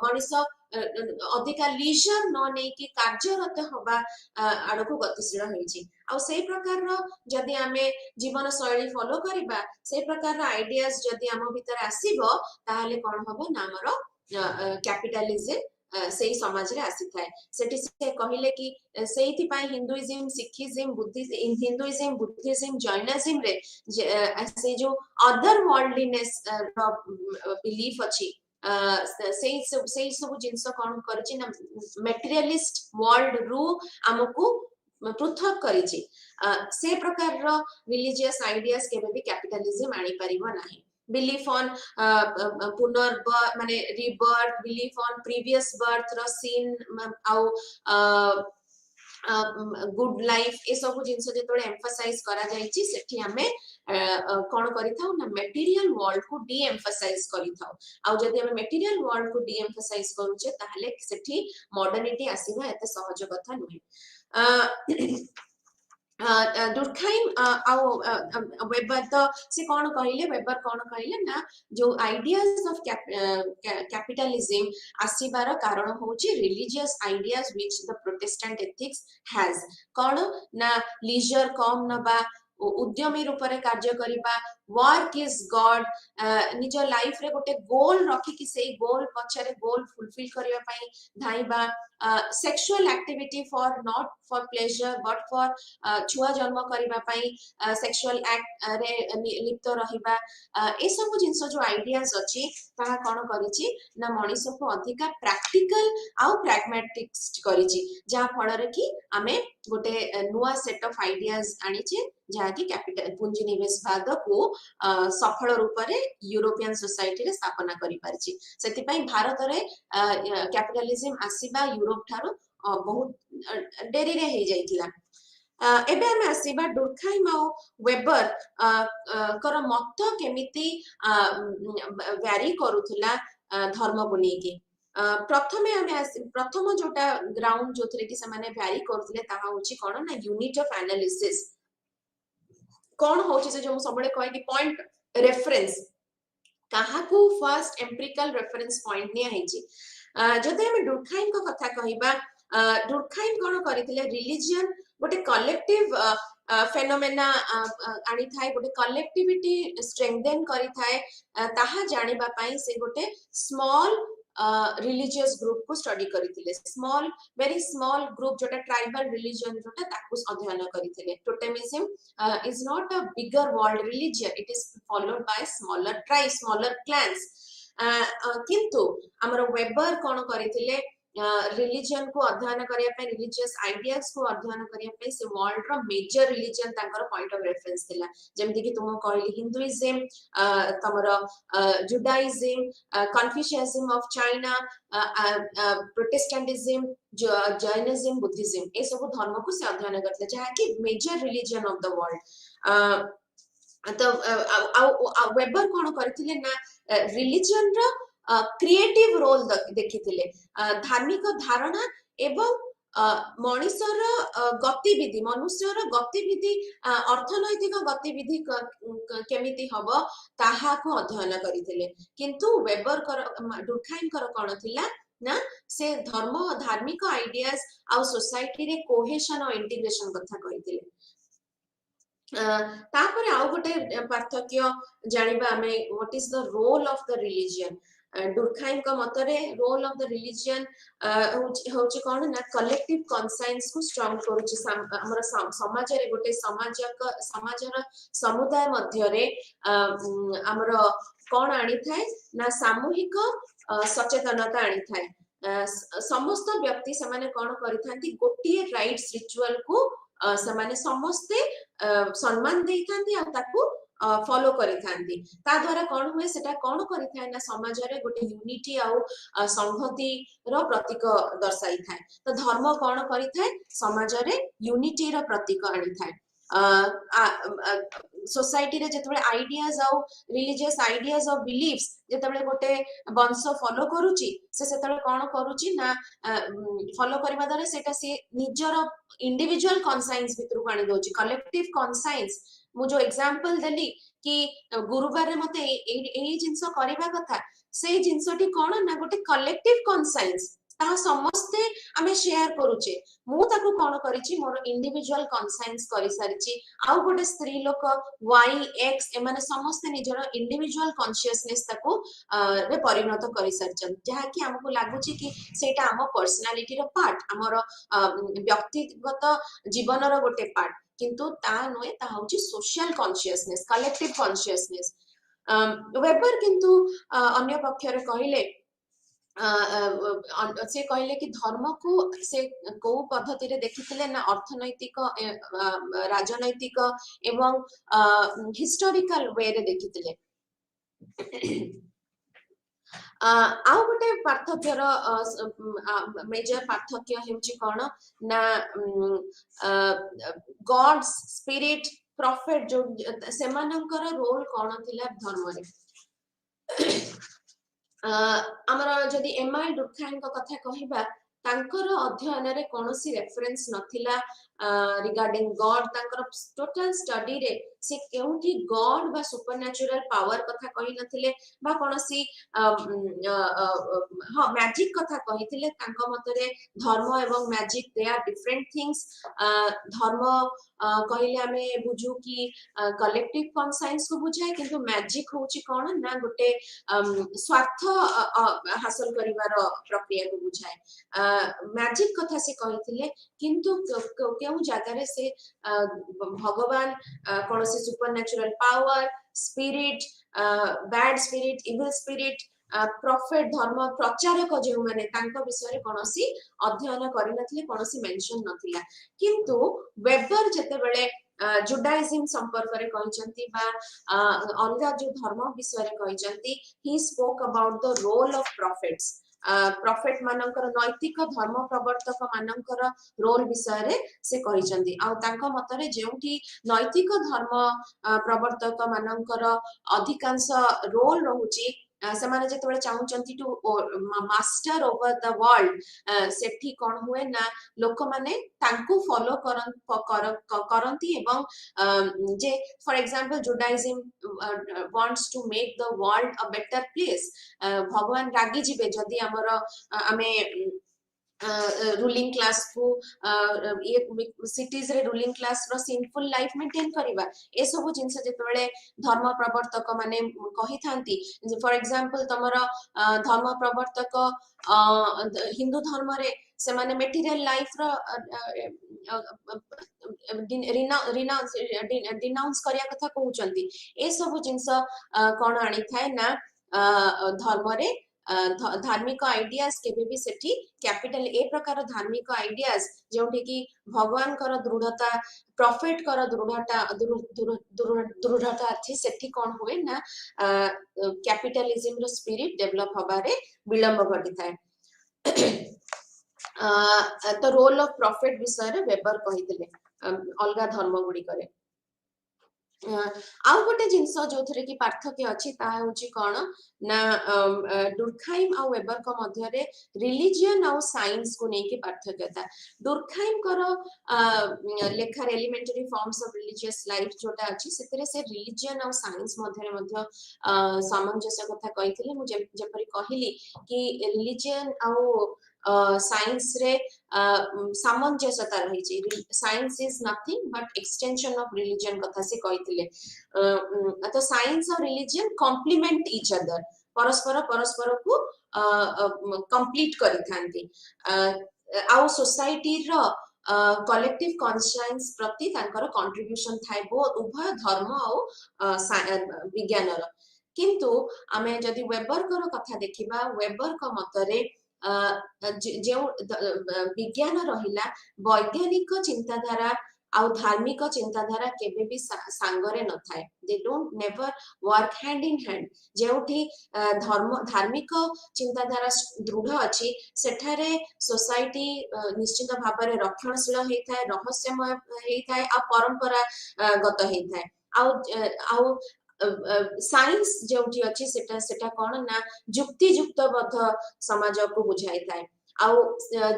A: मनुष्य अधिका लीजर न नै कि कार्यरत होबा आडको गतिशील होईची। आउ सेही प्रकार रो जदि आमे जीवन शैली फॉलो करिबा, से प्रकार आइडियाज जदि आम भीतर आसीबो ताहले कोन हबो ना हमर कैपिटलिज्म सेही समाज रे आसी थाए। सेठी से कहिले कि सेही पई Hinduism, Sikhism, Buddhism, Hinduism, Buddhism, Jainism रे से जो अदर वर्ल्डलीनेस बिलीफ अछि, सेही सब जिंस कोन करछि ना मटेरियलिस्ट वर्ल्ड रु हमकु पृथक करिछि। से प्रकार रो रिलीजियस आइडियाज केबे भी कैपिटलिज्म आनी परिबो नाही। बिलीफ ऑन पुनर्बर्थ माने rebirth, belief on previous birth रो सीन आउ गुड लाइफ, ए सब जिंस जेतोळे एम्फसाइज करा जाईची सेठी हमें कोन करिथाउ ना मटेरियल वर्ल्ड को डी एम्फसाइज करिथाउ। आउ जदि हमें मटेरियल वर्ल्ड को डी एम्फसाइज करूचे ताहले सेठी मॉडर्निटी आसीबा एते सहज कथा नुहे। डुर्खाइम वेबर तो से कौन कहले, वेबर कौन कहले ना जो आइडियाज ऑफ कैपिटलिज्म आसीबार कारण होची religious ideas which the Protestant ethics has. कौन ना लीजर कम नबा, उद्यमी रूप रे कार्य करिबा, वर्क इज गॉड, निज लाइफ रे गोटे गोल रखी कि से गोल पछरे गोल फुलफिल करिया पई धाइबा, sexual activity for not for pleasure but for छुआ जन्म करिबा पई सेक्सुअल एक्ट रे लिप्त रहिबा, ए सब जिंस जो आइडियाज अछि ताहा कोन करिछि ना मनुष्य को अधिका प्रैक्टिकल आउ प्रैग्मेटिक्स करिछि, जहा फल रे कि आमे गोटे नुआ सेट ऑफ आइडियाज आनिछि जहा कि कैपिटल पुंजीनिवेशवाद को सफल रूप रे यूरोपियन सोसाइटी रे स्थापना करि परछि। सेति पई भारत रे कैपिटलिज्म आसीबा यूरोप थारो बहुत डेरी रे हे जाइतिला। एबे हमें आसीबा डुर्खाइम आउ वेबर कर मत केमिति वैरी करूथुला धर्म को लेके। प्रथमे हमें प्रथम जोटा ग्राउंड जो थरे कि समाने वैरी करूथले ताहा होची कोन ना यूनिट ऑफ एनालिसिस। कौन होची से जो सबले कहे कि पॉइंट रेफरेंस कहा को फर्स्ट एम्पिरिकल रेफरेंस पॉइंट निया हेची। जदि हम डुर्खाइम को कथा कहिबा, डुर्खाइम कोन करिथिले रिलीजियन गोटे कलेक्टिव फेनोमेना आनी थाए, गोटे कलेक्टिविटी स्ट्रेंथेन करि थाए, ताहा जानिबा पई से गोटे स्मॉल रिलीजियस ग्रुप को स्टडी करिथिले। स्मॉल वेरी स्मॉल ग्रुप जोटा ट्राइबल रिलीजन जोटा ताकू अध्ययन करिथिले। Totemism is not a bigger world religion, it is followed by smaller tribes, smaller clans. किंतु हमर वेबर कोन करिथिले रिलीजन को अध्ययन करने रिलीजियस आइडियाज को अध्ययन करने से वर्ल्ड रो मेजर रिलीजन तांकर पॉइंट ऑफ रेफरेंस थिला जेमति कि तुम कहली हिंदुइज्म तमर Judaism Confucianism of China Protestantism Jainism Buddhism ए सब धर्म को से अध्ययन करते जहा कि major religion of the world तो वेबर कौन करथिले ना रिलीजन रो क्रिएटिव रोल देखिथिले धार्मिक धारणा एवं मनुष्यर गतिविधि मनुष्यर गतिविधि अर्थनैतिक गतिविधि केमिति हबो ताहा को अध्ययन करिथिले किंतु वेबर डुर्खाइम कौन थिला ना से धर्म धार्मिक आइडियाज आ सोसाइटी रे कोहेशन और इंटीग्रेशन कथा कहिथिले तापर आउ गोटे पार्थक्य जानिबा आमे what is the role of the religion Durkheim का मतरे रोल ऑफ द रिलीजन होची कोन ना कलेक्टिव कॉन्साइंस को स्ट्रांग करूची हमर समाज रे गोटे समाजर समुदाय मध्य रे हमर कोन आनी थाए ना सामूहिक सचेतनता आनी थाए समस्त व्यक्ति समाने कोन करिथांती गोटिए राइट्स रिचुअल को समाने समस्ते सम्मान देइथांती आ ताकू फॉलो करिथांती ता द्वारा कोन हुए सेटा कोन करिथाय ना समाज रे गोटे यूनिटी आ संहति रो प्रतीक दर्शाई थाय तो धर्म कोन करिथाय समाज रे यूनिटी रो प्रतीक आनी थाय सोसाइटी रे जेतबे आइडियाज आ रिलीजियस आइडियाज ऑफ बिलीफ्स जेतबे गोटे वंश फॉलो करूची से सेतबे कोन करूची ना फॉलो करबा द्वारा सेटा से निजर इंडिविजुअल कॉन्साइंस भितर आनी दोची कलेक्टिव कॉन्साइंस मु जो एग्जांपल देली कि गुरुवार रे मते एई जिंस करबा कथा से जिंसटी कोन ना गोटे कलेक्टिव कॉन्साइंस ता समस्ते आमे शेयर करूचे मु ताको कोन करिछि मोर इंडिविजुअल कॉन्साइंस करि सारिछि आ गोटे स्त्री लोक वाई एक्स एमाने समस्ते निजर इंडिविजुअल कॉन्शियसनेस ताको रे परिणत करि सारिछन जहा कि हमको लागुछि कि सेटा हम पर्सनालिटी रो पार्ट हमर व्यक्तिगत जीवन रो गोटे पार्ट किंतु ता नय ता होछि social consciousness collective consciousness Weber किंतु अन्य पक्ष रे कहिले से कहले कि धर्म को से को पद्धति रे देखिथिले ना अर्थनैतिक राजनैतिक एवं हिस्टोरिकल वे रे देखिथिले आउ गोटे पार्थक्य मेजर पार्थक्य हेउची कोन ना गॉड्स स्पिरिट प्रॉफिट जो सेमानकर रोल कोन थिला धर्म रे आमर जदि एमआई डुर्खाइम को कथा कहिबा तांकर अध्ययन रे कोनोसी रेफरेंस नथिला रिगार्डिंग गॉड तांकर टोटल स्टडी रे से केउठी गॉड बा सुपरनैचुरल पावर कथा कहि नथिले बा कोनोसी हां मैजिक कथा कहिथिले तांक मतरे धर्म एवं magic they are different things धर्म कहिले आमे बुझू कि कलेक्टिव कॉन्साइंस को बुझाए किंतु मैजिक होची कोन ना गोटे स्वार्थ हासिल करिवार प्रक्रिया को बुझाए मैजिक कथा से कहिथिले किंतु केउ जगह रे से भगवान कोन से supernatural power spirit bad spirit evil spirit profit धर्म प्रचारक जो माने तांको विषय रे कोनोसी अध्ययन करि नथिले कोनोसी मेंशन नथिला किंतु वेबर जते बेले जुडाइज्म संपर्क रे कहिसंती बा अलगा जो धर्म विषय रे कहिसंती he spoke about the role of prophets prophet मानकर नैतिक धर्म प्रवर्तक मानकर रोल विषय रे से कहिसंती आ तांको मतरे जेउठी नैतिक धर्म प्रवर्तक मानकर अधिकांश रोल रहुची से माने जेतबे चाहउचंती to master over the world सेठी कोन हुए ना लोक माने तांको फॉलो करंती एवं जे for example Judaism wants to make the world a better place भगवान रागी जिबे जदी हमर आमे रूलिंग क्लास को ये सिटीज रे रूलिंग क्लास रो सिंपल लाइफ मेंटेन करबा ए सब जिंस जेतबेले धर्म प्रवर्तक माने कहि थांती फॉर एग्जांपल तमर धर्म प्रवर्तक हिंदू धर्म रे से माने मटेरियल लाइफ रो डिनाउंस करिया कथा कहउचंती ए सब जिंस कोन आनी थाए ना धर्म रे धार्मिक आइडियाज केबे भी सेठी कैपिटल ए प्रकार धार्मिक आइडियाज जोठी कि भगवान कर दृढ़ता प्रॉफिट कर दृढ़ता अच्छी सेठी कौन हुए ना कैपिटलिज्म रो स्पिरिट डेवलप हबारे विलंब घटी थाए तो रोल ऑफ प्रॉफिट विषय रे वेबर कहिथिले अलगा धर्म गुडी करे आउ गोटे जिनस जो थरे की पार्थक्य अछि ता होची कोन ना डुरखाइम आ वेबर को मध्य रे रिलीजियन आ साइंस को नै के पार्थक्य था डुरखाइम करो लेखर elementary forms of religious life जोटा अछि सेतरे से रिलीजियन आ साइंस मध्य रे मध्य सामंजस्य कथा कहिथिले मु जेपरि कहिली कि रिलीजियन आ साइंस रे सामंजस्यता रही छि science is nothing but extension of religion कथा से कहिथिले तो साइंस और रिलीजन कॉम्प्लीमेंट ईच अदर परस्पर परस्पर को कंप्लीट करि थांती आउ सोसाइटी रो कलेक्टिव कॉन्शियस प्रति तांकर कंट्रीब्यूशन थाए बहुत उभय धर्म और विज्ञान रो किंतु आमे जदि वेबर कर कथा देखिबा वेबर का मतरे जो विज्ञान रहिला वैज्ञानिक चिंताधारा आउ धार्मिक चिंताधारा केबे भी सांगरे न थाए they don't never work hand in hand जेउठी धर्म धार्मिक चिंताधारा दृढ़ अछि सेठारे सोसाइटी निश्चित भाबरे रक्षणशील हेइ थाए रहस्यमय हेइ थाए आ परंपरा गत हेइ थाए आउ साइंस जोठी अछि सेटा सेटा कोन ना जुक्ति युक्तबद्ध समाज को बुझाई थाए आउ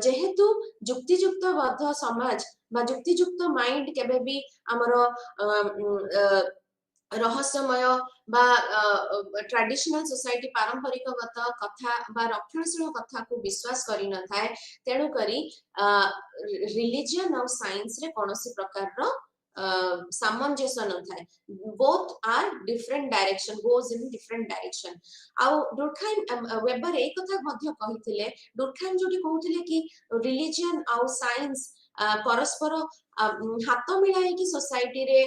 A: जेहेतु जुक्ति युक्तबद्ध समाज बा जुक्ति युक्त माइंड केबे भी हमरो रहस्यमय बा ट्रेडिशनल सोसाइटी पारंपरिक गत कथा बा रक्षणशील कथा को विश्वास करि न थाए तेनु करी रिलीजियन और साइंस रे कोनोसी प्रकार रो सामंजस्य न थाए both are different direction goes in different direction आउ डुरखाइम वेबर एक कथा मध्य कहिथिले डुरखाइम जोटी कहउथिले कि रिलीजियन आउ साइंस परस्पर हाथ मिलाई कि सोसाइटी रे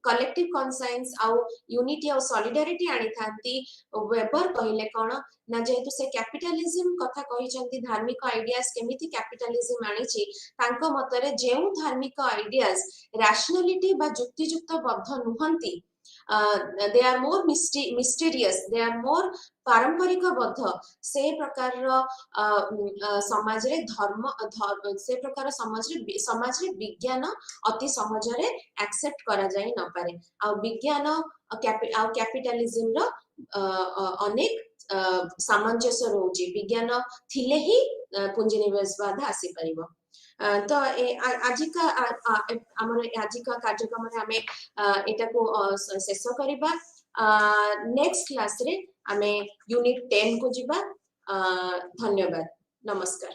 A: कलेक्टिव कॉन्साइंस आउ यूनिटी आउ सॉलिडारिटी आनी थांती वेबर कहले कोन ना जेहेतु से कैपिटलिज्म कथा कहिसंती धार्मिक आइडियाज केमिति कैपिटलिज्म आनी छि तांको मतरे जेउ धार्मिक आइडियाज रैशनैलिटी बा युक्ति युक्त बद्ध नुहंती they are more mysterious they are more पारंपरिक बद्ध से प्रकार समाज रे धर्म से प्रकार समाज रे विज्ञान अति सहज रे एक्सेप्ट करा जाई न पारे आ विज्ञान आ कैपिटलिज्म रो अनेक सामंजस्य रहउची विज्ञान थिले ही पुंजीनिवेशवाद आसी परिबो तो आजिका हमर आजिका कार्यक्रम रे हमें एटा को शेष करिबा नेक्स्ट क्लास रे हमें यूनिट 10 को जिबा धन्यवाद नमस्कार